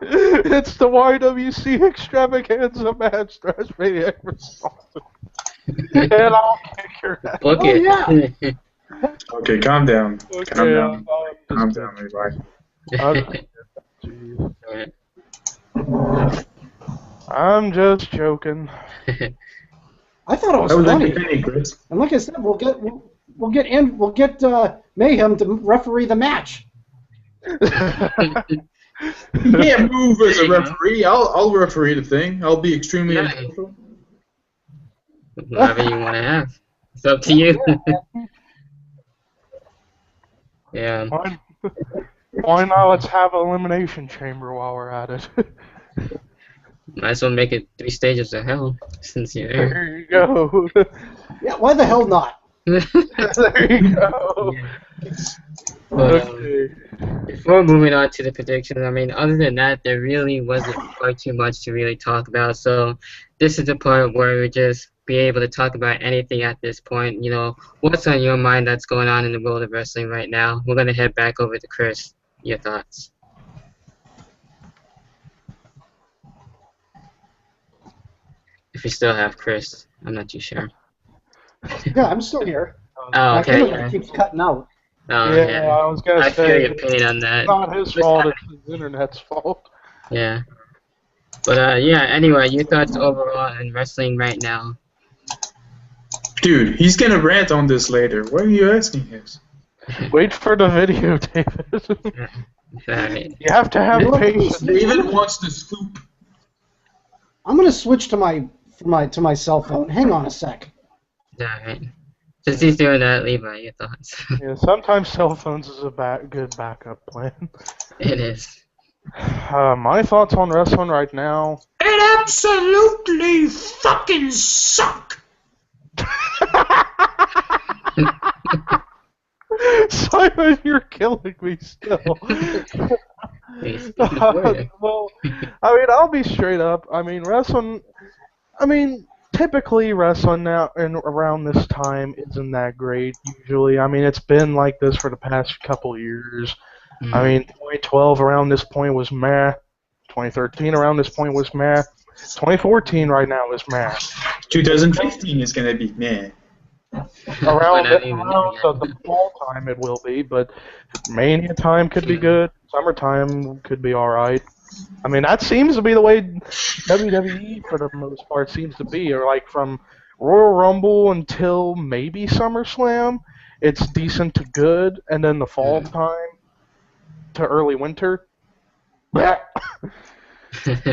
It's the YWC Extravaganza match. WrestleMania and I'll kick your ass. Book Oh, it. yeah. Okay, calm down. Okay, Calm down. I'm Calm just- down, everybody. Jeez. I'm just joking. I thought it was That was funny. entertaining, Chris. And like I said, we'll get Mayhem to referee the match. You can't move as a referee. I'll referee the thing. I'll be extremely Yeah. impartial. Whatever you want to have. It's up to you. Yeah. Why not? Let's have an elimination chamber while we're at it. Might as well make it 3 stages of hell, since you're there. There you go. Yeah, why the hell not? There you go. But, Okay. before moving on to the predictions, I mean, other than that, there really wasn't quite too much to really talk about. So this is the part where we just be able to talk about anything at this point. What's on your mind that's going on in the world of wrestling right now? We're going to head back over to Chris. Your thoughts? If you still have Chris, I'm not too sure. Yeah, I'm still here. Oh, My okay. internet Yeah. keeps cutting out. Oh, Yeah, yeah. I was gonna I feel say your pain on that. it's not his fault. It's the internet's fault. Yeah. But yeah. Anyway, your thoughts overall in wrestling right now? Dude, he's gonna rant on this later. Why are you asking this? Wait for the video, David. Alright. You have to have patience. David wants the scoop. I'm gonna switch to my cell phone. Hang on a sec. Alright. Since he's doing that, Levi, your thoughts? Yeah, sometimes cell phones is a good backup plan. It is. My thoughts on wrestling right now. It absolutely fucking suck. Simon, you're killing me still. Please, before you. Well, I mean, I'll be straight up. I mean, wrestling. I mean, typically wrestling now and around this time isn't that great. Usually, I mean, it's been like this for the past couple years. I mean, 2012 around this point was meh. 2013 around this point was meh. 2014 right now is meh. 2015 is gonna be meh. But Around I don't even know around the fall time it will be, but Mania time could be yet. good. Summertime could be all right. I mean, that seems to be the way WWE for the most part seems to be, or like from Royal Rumble until maybe SummerSlam, it's decent to good, and then the fall Mm. time to early winter, bleh.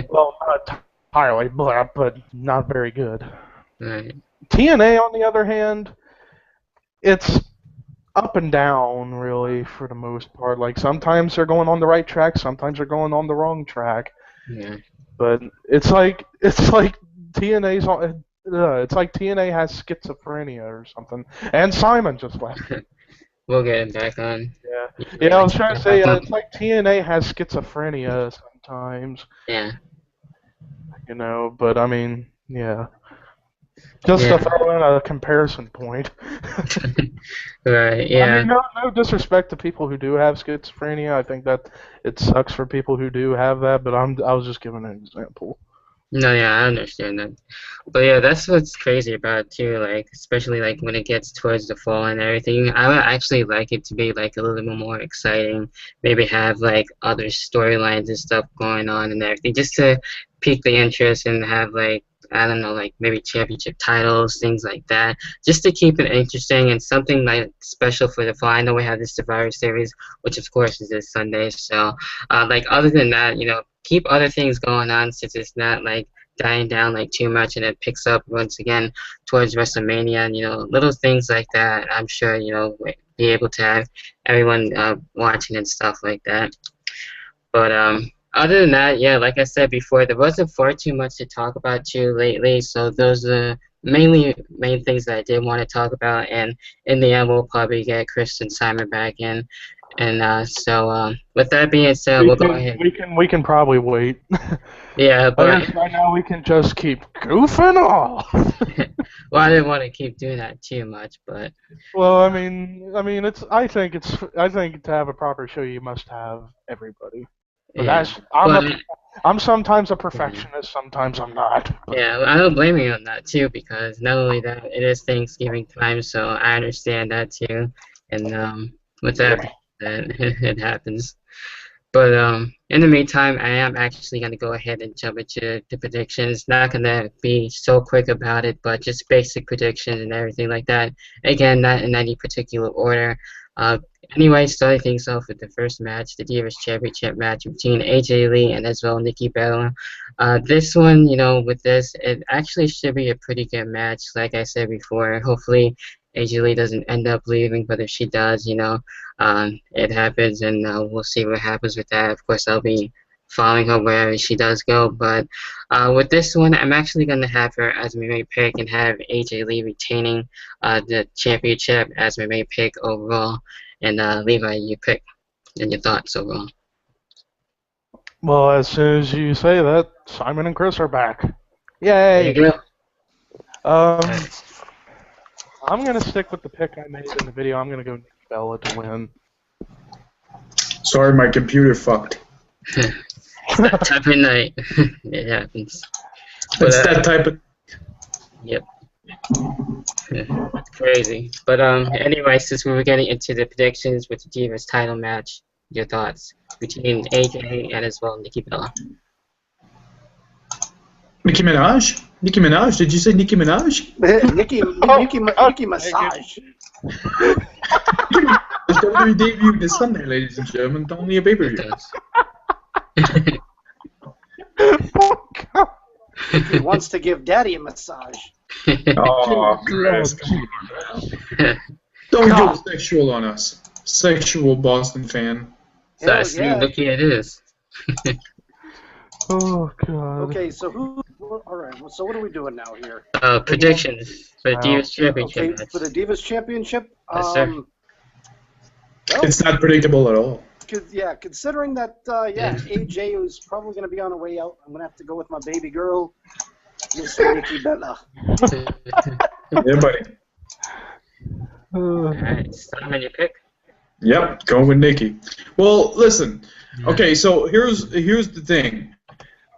Well, not entirely, bleh, but not very good. Right. TNA, on the other hand, it's up and down really for the most part. Like sometimes they're going on the right track, sometimes they're going on the wrong track. Yeah. But it's like TNA's on. It's like TNA has schizophrenia or something. And Simon just left. We'll get it back on. Yeah, You yeah. mean I like was trying to say something? it's like TNA has schizophrenia sometimes, Yeah. But I mean, yeah. Just to Yeah. throw in a comparison point. Right. I mean, Yeah. no disrespect to people who do have schizophrenia. I think that it sucks for people who do have that, but I was just giving an example. No, yeah, I understand that. But yeah, that's what's crazy about it too, like especially like when it gets towards the fall and everything. I would actually like it to be like a little bit more exciting. Maybe have like other storylines and stuff going on and everything, just to pique the interest and have like I don't know, like maybe championship titles, things like that, just to keep it interesting and something like special for the fall. I know we have this Survivor Series, which of course is this Sunday. So, like other than that, keep other things going on since it's not like dying down like too much and it picks up once again towards WrestleMania and little things like that. I'm sure be able to have everyone watching and stuff like that. But other than that, yeah, like I said before, there wasn't far too much to talk about too lately. So those are mainly main things that I did want to talk about. And in the end, we'll probably get Chris and Simon back in. And with that being said, We we'll go can ahead. we can probably wait. Yeah, I but guess right now we can just keep goofing off. well, I didn't want to keep doing that too much, but Well, I mean, I think to have a proper show, you must have everybody. But yeah, but I'm sometimes a yeah. perfectionist, sometimes I'm not. But, Yeah, I don't blame you on that too, because not only that, it is Thanksgiving time, so I understand that too. And with that yep. being said, it happens. But in the meantime, I am actually going to go ahead and jump into the predictions. Not going to be so quick about it, but just basic predictions and everything like that. Again, not in any particular order. Uh, anyway, starting things off with the first match, the Divas Championship match between AJ Lee and as well Nikki Bella. This one, with this, it actually should be a pretty good match. Like I said before, hopefully AJ Lee doesn't end up leaving, but if she does, it happens, and we'll see what happens with that. Of course, I'll be following her wherever she does go. But with this one, I'm actually going to have her as my main pick and have AJ Lee retaining the championship as my main pick overall. And Levi, you pick and your thoughts overall. Well, as soon as you say that, Simon and Chris are back. There you Yay! go. Um, I'm gonna stick with the pick I made in the video. I'm gonna go Nikki Bella to win. Sorry, my computer fucked. It's that type of night. It happens. But, It's that type of. Yep. Crazy. But anyway, since we were getting into the predictions with the Divas title match, your thoughts between AJ and as well Nikki Bella. Nicki Minaj? Nicki Minaj? Did you say Nicki Minaj? Nicki Massage. It's WWE debut this Sunday, ladies and gentlemen. It's only a pay-per-view. Oh, God. He wants to give Daddy a massage. Oh, Chris, come on. Don't go sexual on us. Sexual Boston fan. So I Hell see, yeah. looky it is. Oh, God. Okay, so all right. So what are we doing now here? Predictions for the Divas Championship Okay, match. for the Divas Championship. Yes, sir. Well, It's not predictable at all. considering that, AJ is probably going to be on her way out, I'm going to have to go with my baby girl, Miss Nikki Bella. Yeah, buddy. Alright, Simon, your pick? Yep, going with Nikki. Well, listen. Okay, so here's the thing.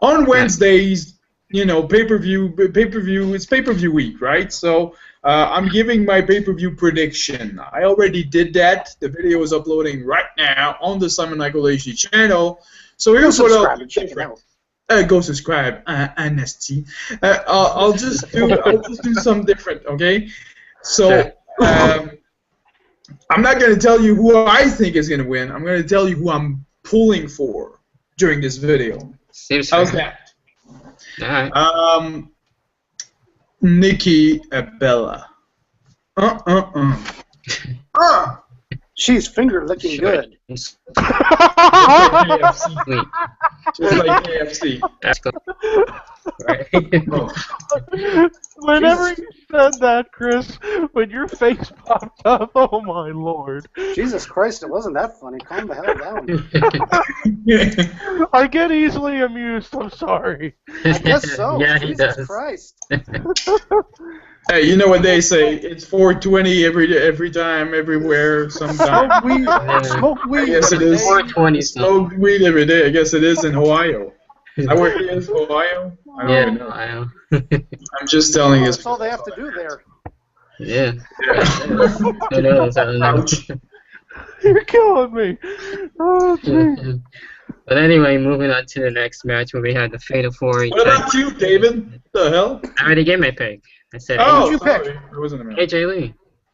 On Wednesdays, pay-per-view. It's pay-per-view week, right? So I'm giving my pay-per-view prediction. I already did that. The video is uploading right now on the Simon Michael Lacey channel. So here's what Subscribe and check it out. Go subscribe, Nasty. I'll just do some different, okay? So I'm not gonna tell you who I think is gonna win. I'm gonna tell you who I'm pulling for during this video. Seems How's fair. that? All right. Nikki Bella. She's finger licking good. Sure. KFC. Wait, Just like KFC. let's go. Right. Whenever you said that, Chris, when your face popped up, oh my lord. Jesus Christ, it wasn't that funny. Calm the hell down. I get easily amused, I'm sorry. I guess so. Yeah, he Jesus does. Christ. Hey, you know what they say? It's 420 every time, everywhere, sometime. Smoke weed. Smoke weed. Yes, it is. 420 Smoke weed every day. I guess it is in Ohio. Is that where it is? Ohio? I don't Yeah, even know. I know. I'm just telling you. That's all they have to do there. Yeah. Who knows? I don't know. You're killing me. Oh, gee. But anyway, moving on to the next match where we had the Fatal 4. What about you, David? What the hell? I already gave my pick. I said Oh, you pick? sorry. It wasn't a minute. AJ Lee.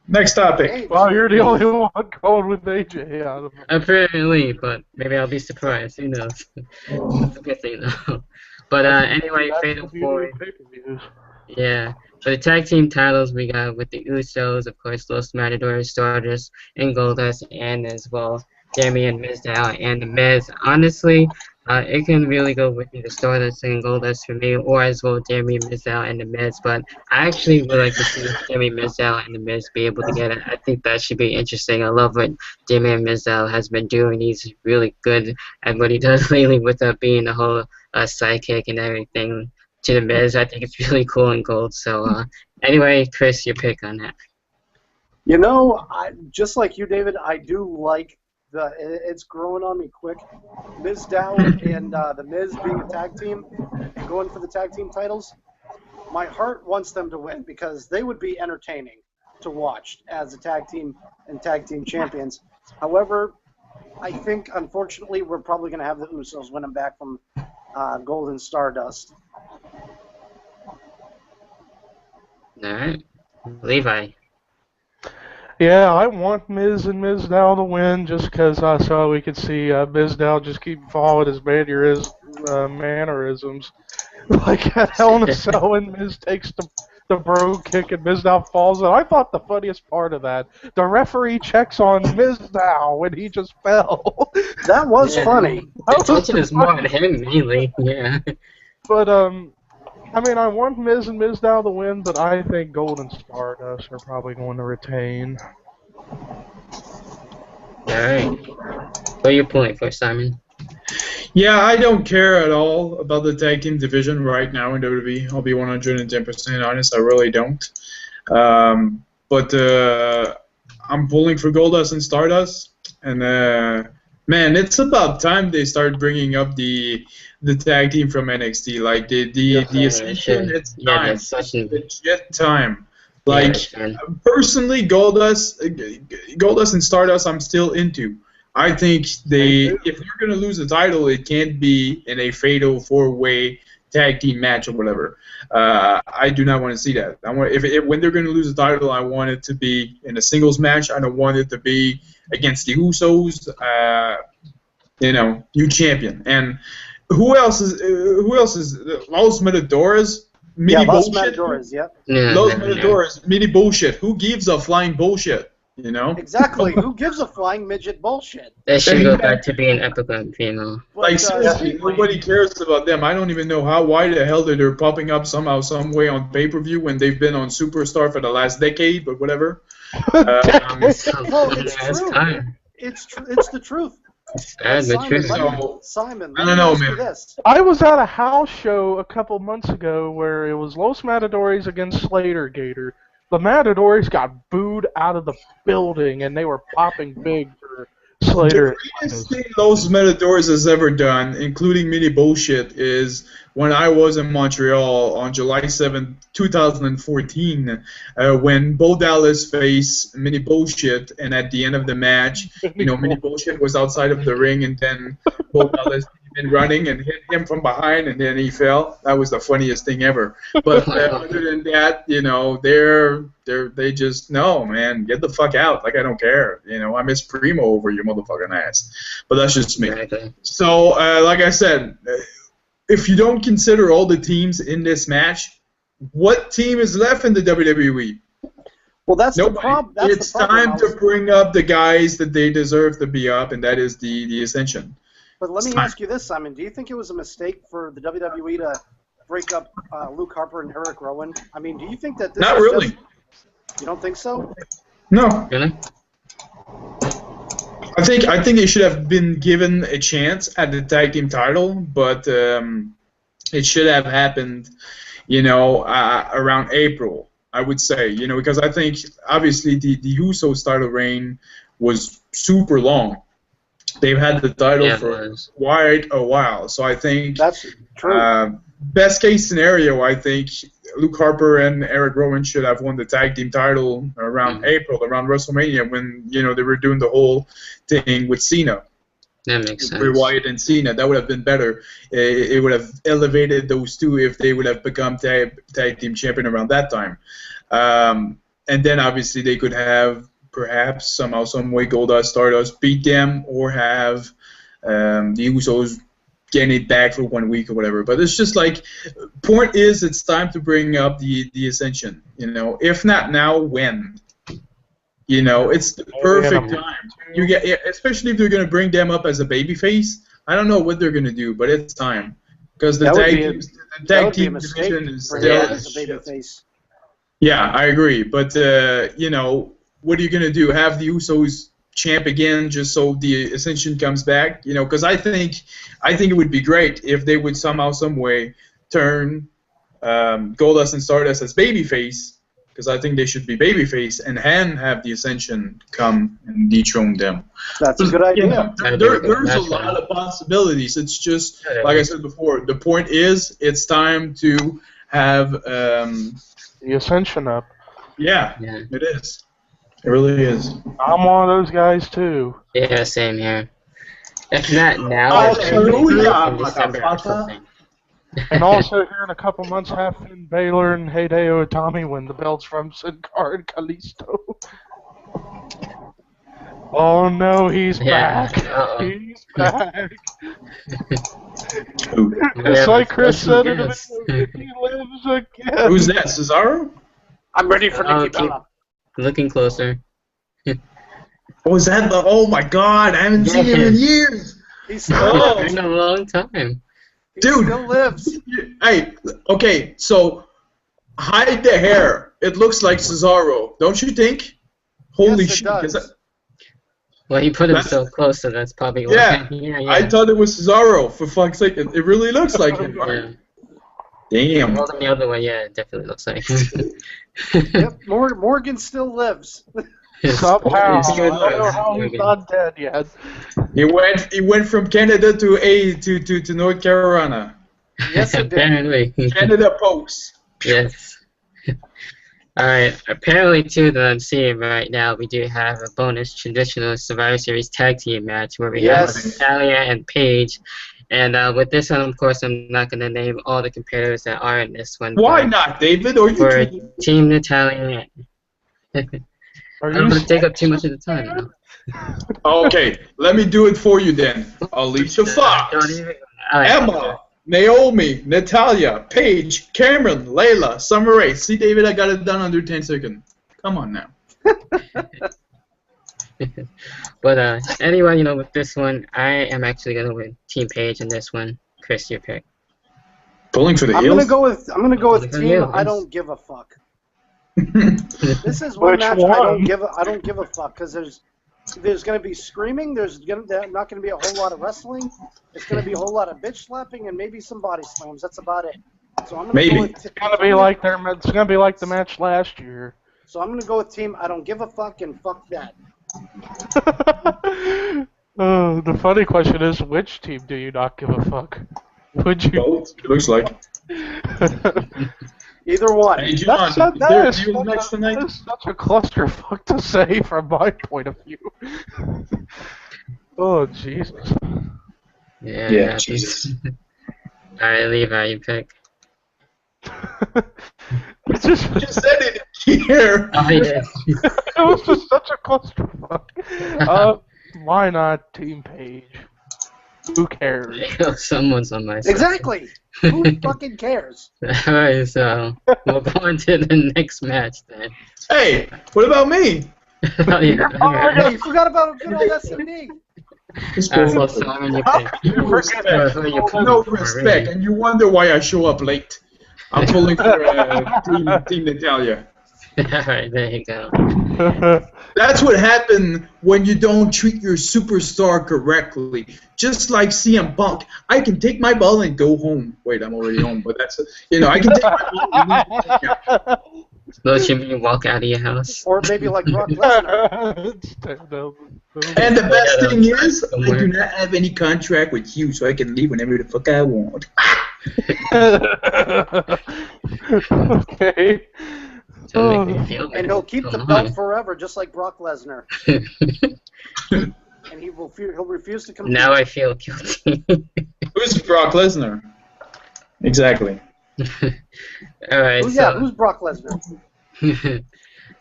Next topic. Hey, Well, you're the only one going with AJ out of them. Apparently, but maybe I'll be surprised. Who knows? That's a good thing, though. But anyway, That's Fatal the beauty 4. of pay-per-views. Yeah. For the tag team titles, we got with the Usos, of course, Los Matadores, Stardust, and Goldust, and as well, Damian Mizdow and The Miz. Honestly, it can really go with either Stardust and Goldust for me, or as well Damian Mizdow and The Miz. But I actually would like to see Damian Mizdow and The Miz be able to get it. I think that should be interesting. I love what Damian Mizdow has been doing. He's really good at what he does lately with being the whole sidekick and everything to The Miz. I think it's really cool and gold. So anyway, Chris, your pick on that. You know, just like you, David, I do like it's growing on me quick. Mizdow and the Miz being a tag team and going for the tag team titles. My heart wants them to win because they would be entertaining to watch as a tag team and tag team champions. However, I think unfortunately we're probably going to have the Usos winning back from Golden Stardust. All right, Levi. Yeah, I want Miz and Mizdow to win just because so we could see Mizdow just keep following his mannerisms. Like at Hell in a Cell when Miz takes the bro kick and Mizdow falls out. I thought the funniest part of that, the referee checks on Mizdow when he just fell. That was funny. The attention is more on him, mainly. Yeah. But, I mean, I want Miz and Mizdow to win, but I think Golden Stardust are probably going to retain. Alright. What are you pulling for, Simon? Yeah, I don't care at all about the tag team division right now in WWE. I'll be 110% honest. I really don't. But I'm pulling for Goldust and Stardust. And man, it's about time they start bringing up the tag team from NXT. Like the Ascension, it's time. Yeah, such a Legit time. Like yeah, personally, Goldust and Stardust, I'm still into. I think if they're gonna lose the title, it can't be in a fatal 4-way tag team match or whatever. I do not want to see that. I want when they're gonna lose the title, I want it to be in a singles match. I don't want it to be against the Usos. New champion. And who else is Los Matadores? Mini Los bullshit. Matadores, yep. Los Matadores, mini bullshit. Who gives a flying bullshit? You know? Exactly. Who gives a flying midget bullshit? that should go back to being epic, you know. Like seriously, nobody cares about them. I don't even know why the hell they're popping up somehow, some way on pay-per-view when they've been on Superstar for the last decade, but whatever. Well, it's It's true. time. It's the truth. That's the truth. Simon, I don't know, man. This. I was at a house show a couple months ago where it was Los Matadores against Slater Gator. The Matadores got booed out of the building, and they were popping big for Slater. The greatest thing Los Matadores has ever done, including mini bullshit, is when I was in Montreal on July 7th, 2014, when Bo Dallas faced Mini Bullshit, and at the end of the match, Mini Bullshit was outside of the ring, and then Bo Dallas came in running and hit him from behind, and then he fell. That was the funniest thing ever. But other than that, they just, no, man, get the fuck out. Like, I don't care. I miss Primo over your motherfucking ass. But that's just me. So, like I said, if you don't consider all the teams in this match, what team is left in the WWE? Well, that's Nobody. the problem. It's time to bring up the guys that they deserve to be up, and that is the Ascension. But let me ask you this, Simon. Do you think it was a mistake for the WWE to break up Luke Harper and Eric Rowan? I mean, do you think that this Not really. You don't think so? No. Really? I think they should have been given a chance at the tag team title, but it should have happened, around April, I would say, because I think obviously the Usos title reign was super long. They've had the title for quite a while, so I think that's true. Best case scenario, I think Luke Harper and Eric Rowan should have won the tag team title around April, around WrestleMania, when they were doing the whole thing with Cena. That makes sense. Bray Wyatt and Cena, that would have been better. It would have elevated those two if they would have become tag team champion around that time. And then obviously they could have perhaps somehow, some way, Goldust, Stardust beat them, or have the Usos get it back for 1 week or whatever. But it's just like, point is, it's time to bring up the Ascension. If not now, when? It's the perfect time. You get, especially if they're gonna bring them up as a babyface. I don't know what they're gonna do, but it's time, because the tag team division is still as a babyface. Yeah, I agree. But what are you gonna do? Have the Usos champ again just so the Ascension comes back? Because I think it would be great if they would somehow, some way turn Goldust and Stardust as babyface, because I think they should be babyface, and have the Ascension come and dethrone them. That's a good idea. There's a lot of possibilities. It's just, like I said before, the point is, it's time to have the Ascension up. Yeah, it is. It really is. I'm one of those guys too. Yeah, same here. If not now, in December or something. And also here in a couple months, have Finn Balor and Hideo Itami win the belts from Sin Cara and Kalisto. Oh no, he's back. He's back. It's like Chris said in the video, he lives again. Who's that, Cesaro? I'm ready for Nikki Bella. Looking closer. Was that the? Oh my God! I haven't seen him in years. He's still It's been a long time. Dude, still lives. Hey, okay, so hide the hair. It looks like Cesaro, don't you think? Holy Yes, it shit! does. Well, he put him so close, so that's probably why. Yeah, I thought it was Cesaro. For fuck's sake, it really looks like him. Yeah. Damn. Well, the other way, yeah, it definitely looks like him. Yep, Morgan still lives. Somehow, I don't know how he's not dead yet. He went from Canada to North Carolina. Yes, it did. Apparently. Canada Post. Yes. Alright, apparently too that I'm seeing right now, we do have a bonus traditional Survivor Series tag team match where we have Natalia and Paige. And with this one, of course, I'm not going to name all the competitors that are in this one. Why not, David? Or for Team Natalia. I don't want to take up too much of the time. Okay, let me do it for you then. Alicia Fox, Emma, Naomi, Natalia, Paige, Cameron, Layla, Summer Rae. See, David, I got it done under 10 seconds. Come on now. But anyway, with this one, I am actually gonna win Team Paige in this one. Chris, your pick. Pulling for the I'm heels? gonna go with Team I don't give a fuck. This is one match I don't give a fuck, because there's gonna be screaming. There's not gonna be a whole lot of wrestling. It's gonna be a whole lot of bitch slapping and maybe some body slams. That's about it. So I'm gonna go with it's gonna be like the match last year. So I'm gonna go with Team I don't give a fuck and fuck that. The funny question is, which team do you not give a fuck? Would you? Both. It looks like. Either one. Hey, John, is there a deal next tonight? That is such a clusterfuck to say from my point of view. Oh, Jesus. Yeah, Yeah, Jesus. Alright, Levi, you pick. It's just, You just said it here. Oh, yeah. it was just such a clusterfuck. Why not Team Page? Who cares? Someone's on my side. Exactly. Who fucking cares? Alright, so we'll go on to the next match then. Hey, what about me? Oh, yeah. Oh, you forgot about good old S&D. So Simon, you pick. No respect. Who you pulling No for, respect, really? and you wonder why I show up late. I'm pulling for Team Natalia. Alright, there you go. That's what happened when you don't treat your superstar correctly. Just like CM Punk, I can take my ball and go home. Wait, I'm already home, but that's I can take my ball. Don't you mean walk out of your house? Or maybe like Brock Lesnar. And the best thing is, I do not have any contract with you, so I can leave whenever the fuck I want. Okay. To make me feel And better. he'll keep the Come belt on. forever, just like Brock Lesnar. And he'll refuse to compete. Now I feel guilty. Who's Brock Lesnar? Exactly. Alright, Who's Brock Lesnar?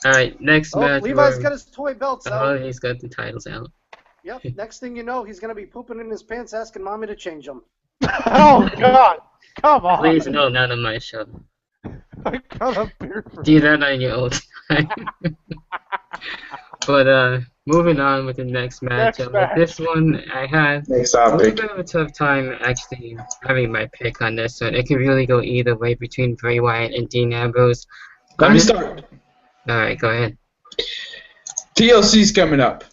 Alright, next Oh, match. Levi's we're- got his toy belts Oh, out. he's got the titles out. Yep. Next thing you know, he's gonna be pooping in his pants, asking mommy to change them. Oh, God. Come on. Please, no, not on my show. I got a beer for Do that on your own time. But moving on with the next match. Next With match. this one, I had Next a little topic. bit of a tough time actually having my pick on this one. It could really go either way between Bray Wyatt and Dean Ambrose. Let me start. Alright, go ahead. TLC's coming up.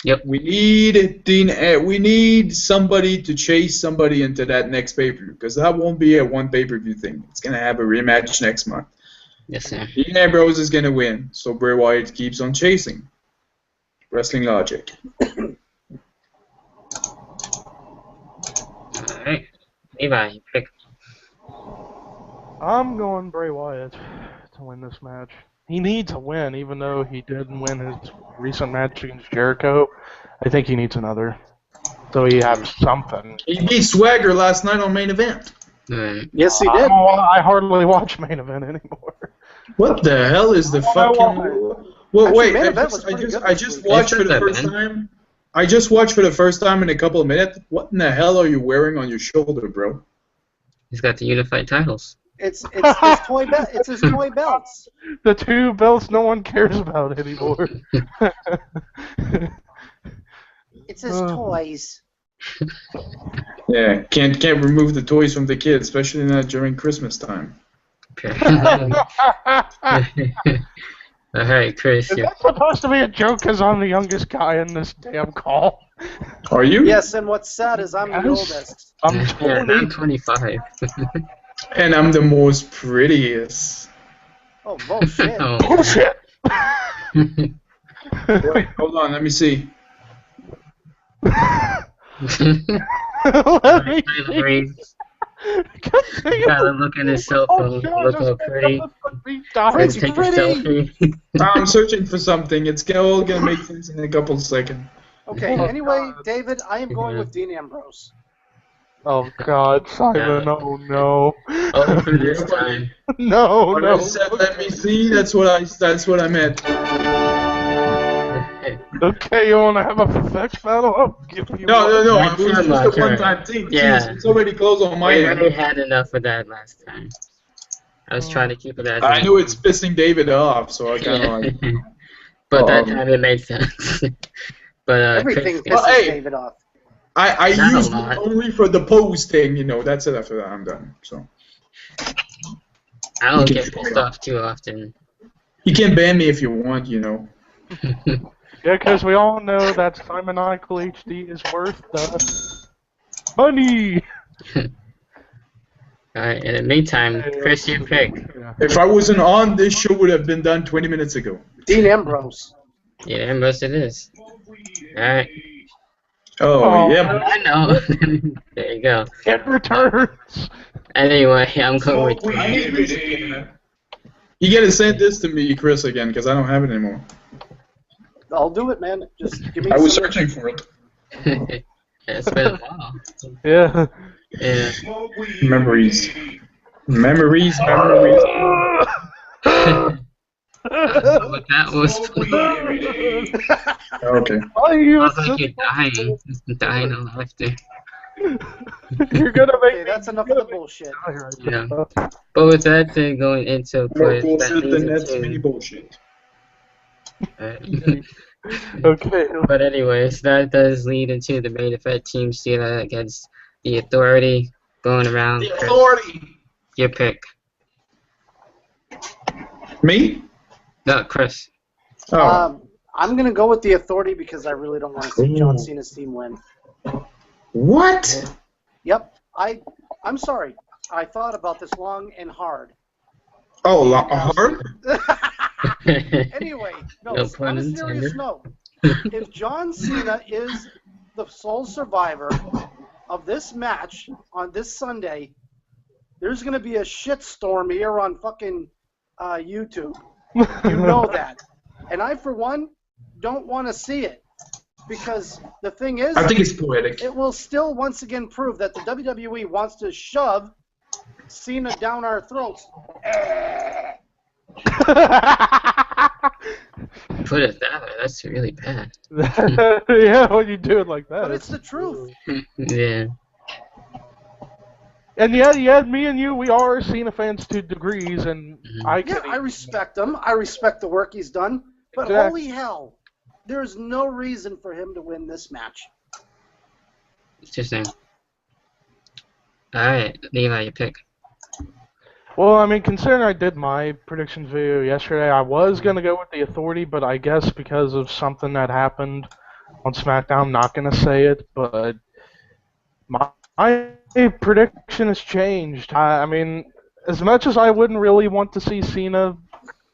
Yep. We need somebody to chase somebody into that next pay-per-view, because that won't be a one pay-per-view thing. It's gonna have a rematch next month. Yes, sir. Dean Ambrose is gonna win, so Bray Wyatt keeps on chasing. Wrestling logic. Alright. Levi, you pick. I'm going Bray Wyatt to win this match. He needs a win, even though he didn't win his recent match against Jericho. I think he needs another. So he has something. He beat Swagger last night on main event. Alright. Yes, he did. I hardly watch main event anymore. What the hell is the fucking? Well, Actually, wait. main I event just, was I pretty just, good I this just week. watched for It's the not that first bad. time. I just watched for the first time in a couple of minutes. What in the hell are you wearing on your shoulder, bro? He's got the unified titles. It's his toy belt. It's his toy belts. The two belts no one cares about anymore. It's his toys. Yeah, can't remove the toys from the kids, especially not during Christmas time. Alright, Chris. Is You that supposed to be a joke because I'm the youngest guy in this damn call? Are you? Yes, and what's sad is I'm the Yes. oldest. I'm Yeah, 20. I'm 25. And I'm the most prettiest. Oh, bullshit. Oh. Bullshit! Wait, hold on, let me see. Let me Tyler Reeves. see. Gotta look at his cell phone. Look how pretty. Pretty. Take a selfie. I'm searching for something. It's all gonna make sense in a couple of seconds. Okay, Oh, anyway, God. David, I am going with Dean Ambrose. Oh God, Simon! Oh no! Oh, for this time. No, When no! I said let me see, that's what I meant. Okay, you want to have a fetch battle? I'll give you. No, one. no. Right, It was come just on, a one-time thing. Yeah. Jeez, it's already closed on my We end. already had enough of that last time. I was trying to keep it as I knew it's pissing David off, so I kind of like. But that time it made sense. But Everything Chris, pisses hey. David off. I Not a used lot. it only for the pose thing, That's it. After that, I'm done. So I don't You get can- pissed off too often. you can ban me if you want, Yeah, because we all know that Simon Michael HD is worth the money. Alright, in the meantime, Chris, you pick. Yeah. If I wasn't on, this show would have been done 20 minutes ago. Dean Ambrose. Yeah, Ambrose it is. Alright. Oh, Oh, yeah. no. I know. There you go. It returns. Anyway, I'm going with I need Team. this again. You gotta send this to me, Chris, again, because I don't have it anymore. I'll do it, man. Just give me I was some. searching for it. It's been a while. Yeah. Yeah. Memories. Memories, memories. What that was. Okay. Oh, you Sounds like just you're dying. Dying of laughter. You're gonna make Okay, me that's enough of the bullshit. die right Yeah. now. But with that thing going into, of More course, that bullshit leads than that's mini into. bullshit. Okay. But anyways, that does lead into the main event: Team Cena against the Authority, going around. The Chris, Authority. your pick. Me? No, Chris. Oh. I'm gonna go with the Authority because I really don't want to see John Ooh. Cena's team win. What? Yep. I'm sorry. I thought about this long and hard. Oh, hard? Anyway, no, No pun on a serious intended. note, if John Cena is the sole survivor of this match on this Sunday, there's going to be a shitstorm here on fucking YouTube. You know that. And I, for one, don't want to see it. Because the thing is, I think it's poetic. it will still once again prove that the WWE wants to shove Cena down our throats. Put it that way. That's really bad. Yeah, when you do it like that. But it's the truth. Yeah. And yeah, me and you, we are Cena fans to degrees, and I Yeah, can. I respect him. I respect the work he's done. But Exactly. holy hell, there's no reason for him to win this match. Interesting. Alright, Levi, your pick. Well, I mean, considering I did my predictions video yesterday, I was gonna go with the Authority, but I guess because of something that happened on SmackDown, I'm not gonna say it. But my prediction has changed. I mean, as much as I wouldn't really want to see Cena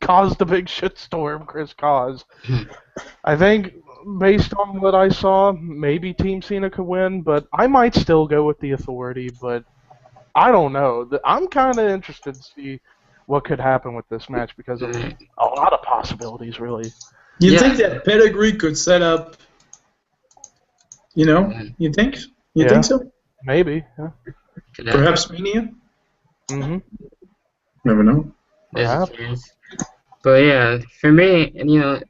cause the big shitstorm Chris caused, I think based on what I saw, maybe Team Cena could win, but I might still go with the Authority. But I don't know. I'm kind of interested to see what could happen with this match because of a lot of possibilities, really. You Yeah. think that pedigree could set up, you know? You think? You Yeah. think so? Maybe. Yeah. Could happen. Perhaps Mania? Mm-hmm. Never know. There's a Perhaps. chance. But yeah, for me,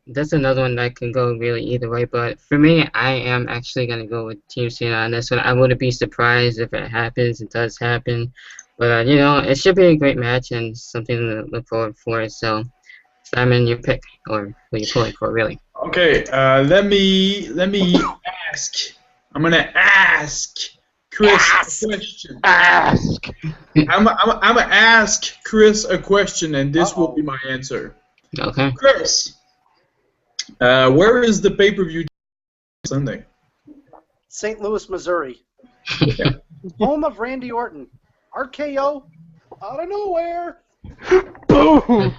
that's another one that can go really either way. But for me, I am actually gonna go with Team Cena on this one. I wouldn't be surprised if it happens. It does happen. But it should be a great match and something to look forward for. So, Simon, your pick, or who you pulling for, really? Okay, let me ask. I'm gonna ask Chris a question. Ask. I'm gonna ask Chris a question, and this will be my answer. Okay. Chris, where is the pay-per-view Sunday? St. Louis, Missouri. Home of Randy Orton. RKO out of nowhere. Boom.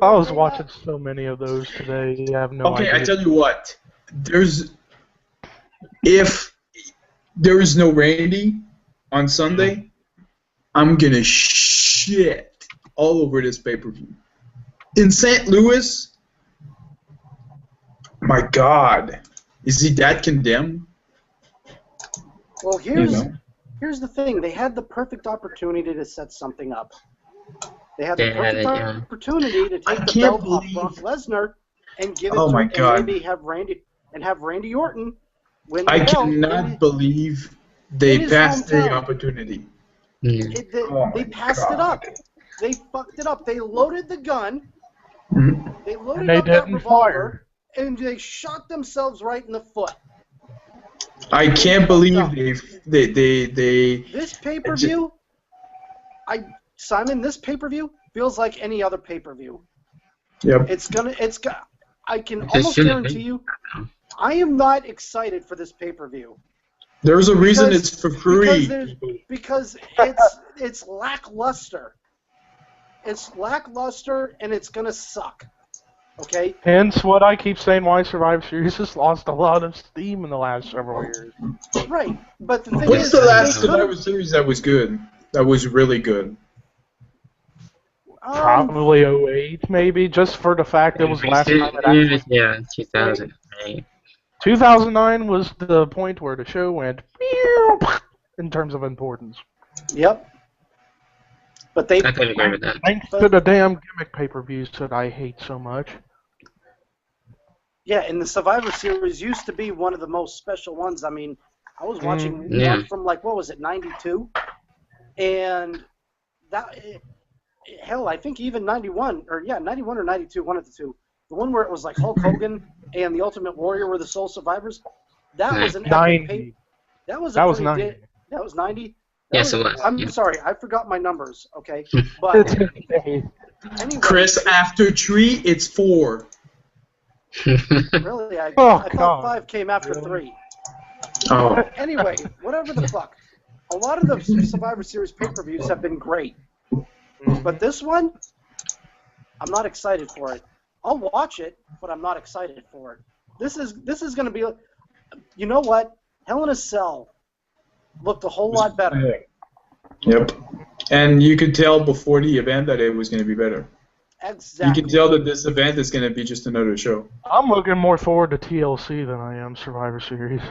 I was watching so many of those today. You have no Okay, idea. I tell you what. If there is no Randy on Sunday, I'm gonna shit all over this pay-per-view. In St. Louis, my God, is he that condemned? Well, You know? here's the thing. They had the perfect opportunity to set something up. They had the They had perfect it, yeah. opportunity to I take the can't belt off believe- Brock Lesnar and give it Oh to my and God. maybe have Randy Orton win the I belt. cannot believe they in his passed the hometown. opportunity. Mm. Oh They my passed it God. up. They fucked it up. They loaded the gun. Mhm. They loaded And they up that didn't revolver, fire. and they shot themselves right in the foot. I can't believe No. they This pay-per-view, Simon, this pay-per-view feels like any other pay-per-view. Yep. I can Just almost shouldn't guarantee be. you, I am not excited for this pay-per-view. There's a reason Because- it's for free. Because it's lackluster. It's lackluster and it's gonna suck. Okay? Hence what I keep saying, why Survivor Series has lost a lot of steam in the last several years. Right. But the thing What's is, the they last could Survivor have. Series that was good? That was really good. Probably '08, maybe, just for the fact it was the last time it actually. Yeah, 2008. 2009 was the point where the show went in terms of importance. Yep. But they. I could agree with that. Thanks to the damn gimmick pay-per-views that I hate so much. Yeah, and the Survivor Series used to be one of the most special ones. I mean, I was watching Yeah. one from like, what was it, 92? And that, hell, I think even 91 or 92, one of the two. The one where it was like Hulk Hogan and the Ultimate Warrior were the sole survivors. That was an epic 90. That was That a was pretty 90. that was 90. Yes, it was. I'm Yeah. sorry, I forgot my numbers. Okay, but anyway, Chris, after 3, it's 4. really, I Oh, thought God. 5 came after 3. Oh. Anyway, whatever the fuck. A lot of the Survivor Series pay-per-views have been great, but this one, I'm not excited for it. I'll watch it, but I'm not excited for it. This is going to be, you know what? Hell in a Cell looked a whole lot better. Yep. And you could tell before the event that it was going to be better. Exactly. You can tell that this event is going to be just another show. I'm looking more forward to TLC than I am Survivor Series.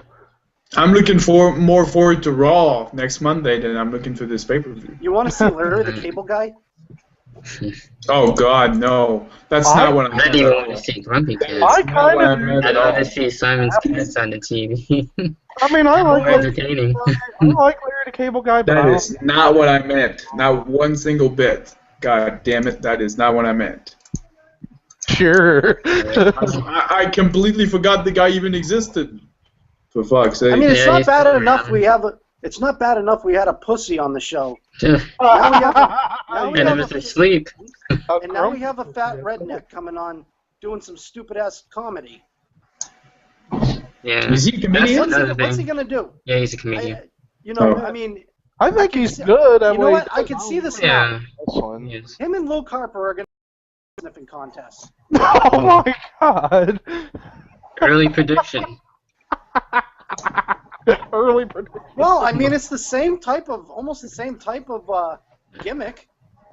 I'm looking more forward to Raw next Monday than I'm looking for this pay-per-view. You want to see Larry the Cable Guy? Oh God, no! That's not what I'm. I didn't even want to see Grumpy Kids. I kind of do. I'd rather see Simon's Cats on the TV. I mean, I More like Larry, entertaining. I like Larry the Cable Guy, but That I is not what I meant. Not one single bit. God damn it, that is not what I meant. sure. I completely forgot the guy even existed. For fuck's sake. I mean, it's Yeah, not he's bad still enough around. we have a. It's not bad enough we had a pussy on the show. And Now we have now we it have was a, asleep. and now we have a fat redneck coming on doing some stupid ass comedy. Yeah. Is he a comedian? What's he gonna do? Yeah, he's a comedian. I mean, I think he's good at you know what what? he I can see this Yeah. now. Yes. Him and Luke Harper are gonna be sniffing contests. Oh my god. Early prediction. Early prediction. Well, I mean, it's almost the same type of gimmick.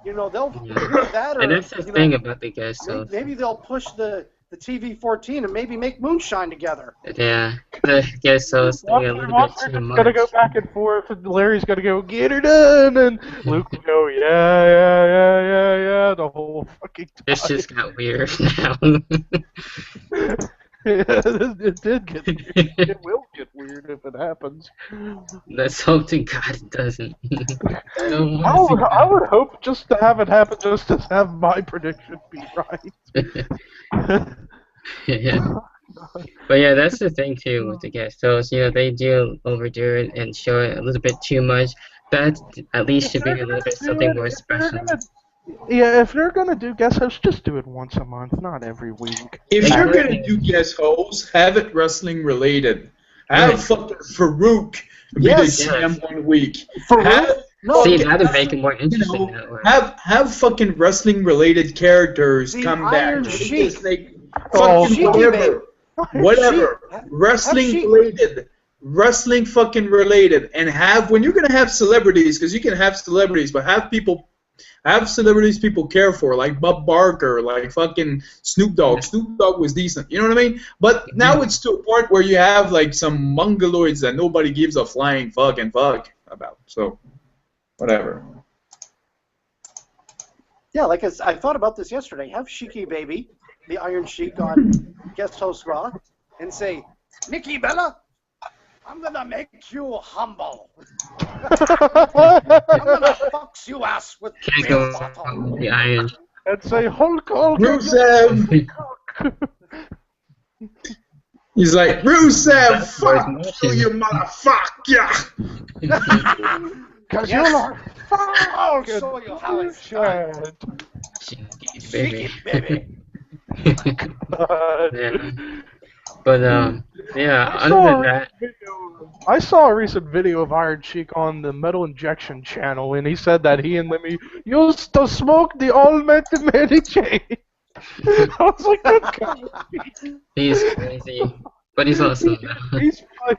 You know, they'll Yeah. do that, or And that's the you thing know, about the guest host. maybe they'll push the TV-14 and maybe make moonshine together. Yeah. The guest host thing a little bit too It's gonna go much. back and forth, and Larry's gonna go, get her done, and Luke will go, yeah, the whole fucking time. This just got weird now. Yeah, it did get weird. It will get weird if it happens. Let's hope to God it doesn't. I don't I want would, to I would hope just to have it happen, just to have my prediction be right. see yeah. But yeah, that's the thing too with the guest hosts. You know, they do overdo it and show it a little bit too much. That at least should be a little bit something more special. Yeah, if they're gonna do guest hosts, just do it once a month, not every week. If you're Exactly. gonna do guest hosts, have it wrestling related. Have Right. fucking Farouk be Yes. the GM one week. For Have, real? No, See, fucking- that'd make it more you interesting know, that way. have fucking wrestling related characters The come Iron back. Sheik. Oh, Fucking Sheik, whatever. Whatever. Sheik. Wrestling Sheik. related. Wrestling fucking related. And when you're gonna have celebrities, because you can have celebrities, but have celebrities people care for, like Bob Barker, like fucking Snoop Dogg. Snoop Dogg was decent, you know what I mean? But now it's to a point where you have like some mongoloids that nobody gives a flying fucking fuck about. So, whatever. Yeah, like I thought about this yesterday. Have Sheiky Baby, the Iron Sheik, on guest host Raw, and say, Nikki Bella, I'm gonna make you humble. I'm gonna fuck you ass with Can't real go bottom. with the iron. And say Hulk Hogan. Rusev! He's like, Rusev, fuck you, you motherfucker! Cause Yes. you're like, I'll fucking show you how it's done. shit. Baby. Sheiky Baby. Yeah. But yeah. I Other saw, than a that, recent video, I saw a recent video of Iron Sheik on the Metal Injection channel, and he said that he and Lemmy used to smoke the Almighty Mary Jane. I was like, good God. He's crazy, but he's awesome.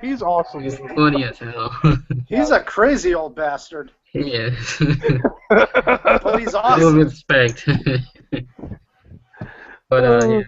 He's awesome. He's funny as hell. He's a crazy old bastard, He is. but he's Full awesome. respect. But yeah.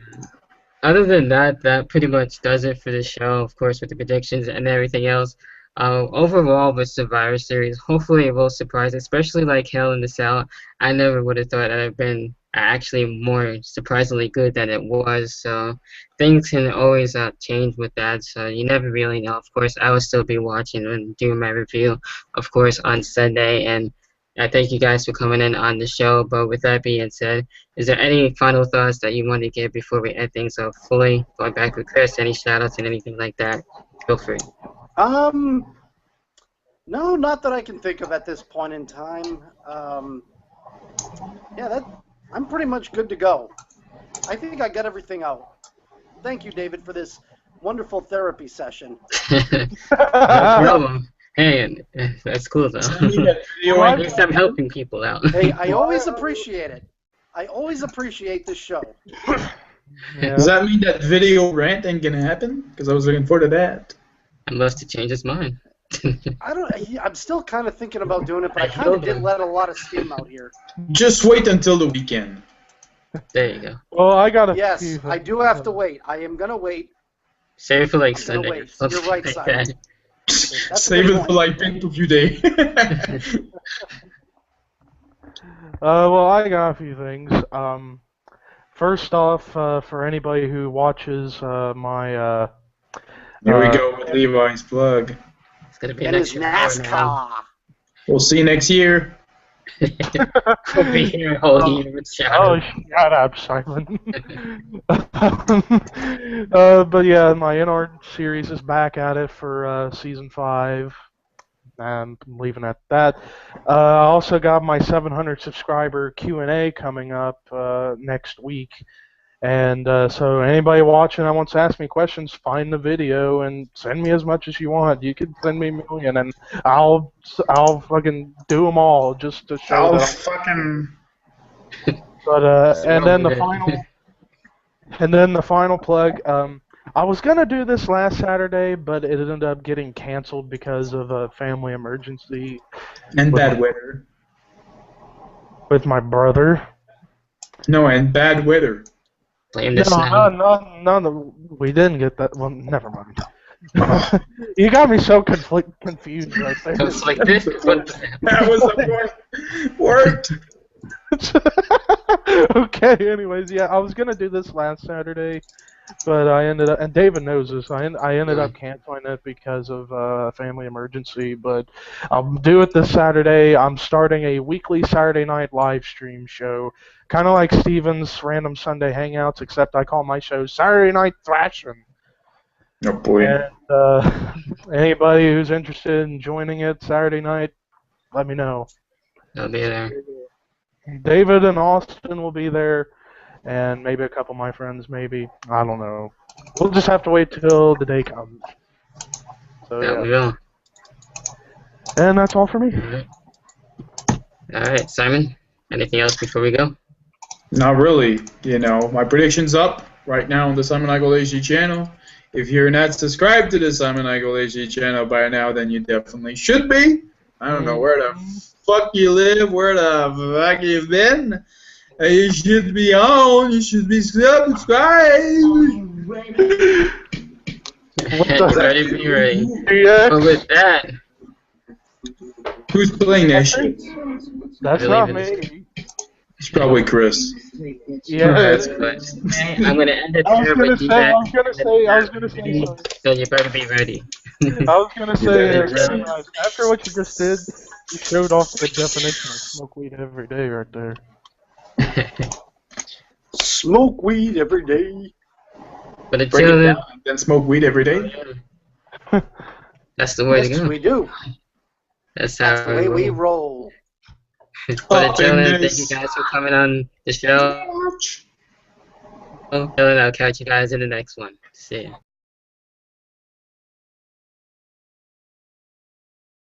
Other than that, that pretty much does it for the show, of course, with the predictions and everything else. Overall, with Survivor Series, hopefully it will surprise, especially like Hell in the Cell. I never would have thought that it'd been actually more surprisingly good than it was. So things can always change with that. So you never really know. Of course, I will still be watching and doing my review, of course, on Sunday. And I thank you guys for coming in on the show. But with that being said, is there any final thoughts that you want to give before we end things off fully? Going back with Chris, any shout outs and anything like that? Feel free. No, not that I can think of at this point in time. Yeah, I'm pretty much good to go. I think I got everything out. Thank you, David, for this wonderful therapy session. No problem. Hey, that's cool though. At least I'm helping people out. Hey, I always appreciate it. I always appreciate this show. Yeah. Does that mean that video rant ain't gonna happen? Because I was looking forward to that. Unless to change his mind. I'm still kind of thinking about doing it, but I kind of did let a lot of steam out here. Just wait until the weekend. There you go. Well, I got a Yes, few I do have to wait. I am gonna wait. Save it for like I'm gonna Sunday. wait. Something You're right, like Simon. that. That's a Save good it point. for like pay-per-view day. Well, I got a few things. First off, for anybody who watches my Here we go with Levi's plug. It's gonna be an And his extra hour NASCAR. We'll see you next year. now. We'll be here a whole year with Oh, shout shut up, Simon. But yeah, my NR series is back at it for season 5. And I'm leaving it at that. I also got my 700 subscriber Q&A coming up next week. And so anybody watching that wants to ask me questions, find the video and send me as much as you want. You can send me a million, and I'll fucking do them all just to show Oh, that. fucking... But and then the final plug. I was gonna do this last Saturday, but it ended up getting canceled because of a family emergency And bad weather. with my brother. No, and bad weather. Blame the snow. No, we didn't get that. Well, never mind. You got me so confused right there. Just like this. What the hell? That was the point. Worked. Okay, anyways, yeah, I was gonna do this last Saturday, but I ended up, and David knows this, I ended up canceling it because of a family emergency, but I'll do it this Saturday. I'm starting a weekly Saturday night live stream show, kind of like Steven's Random Sunday Hangouts, except I call my show Saturday Night Thrashing. Oh, boy. And anybody who's interested in joining it Saturday night, let me know. I'll be there. David and Austin will be there, and maybe a couple of my friends, maybe. I don't know. We'll just have to wait till the day comes. So, There we yeah. go. And that's all for me. Alright, Simon, anything else before we go? Not really. You know, my prediction's up right now on the Simon Eichel HG channel. If you're not subscribed to the Simon Eichel HG channel by now, then you definitely should be. I don't know where the fuck you live, where the fuck you've been. You should be on. You should be subscribed. Ready, be ready. Yeah. But with that, Who's playing that shit? That's Believe not in this. me. It's probably Chris. Yeah. that's good. I'm gonna end it I was here gonna with say, you guys. I was gonna say something. So you better be ready. I was gonna say, better be ready. after what you just did, you showed off the definition of smoke weed every day right there. Smoke weed every day. But Break it until then, down and then smoke weed every day. that's the way to Yes, go. we do. That's how That's the way we roll. roll. But until then, thank Happiness. you guys for coming on the show. I'll catch you guys in the next one. See ya.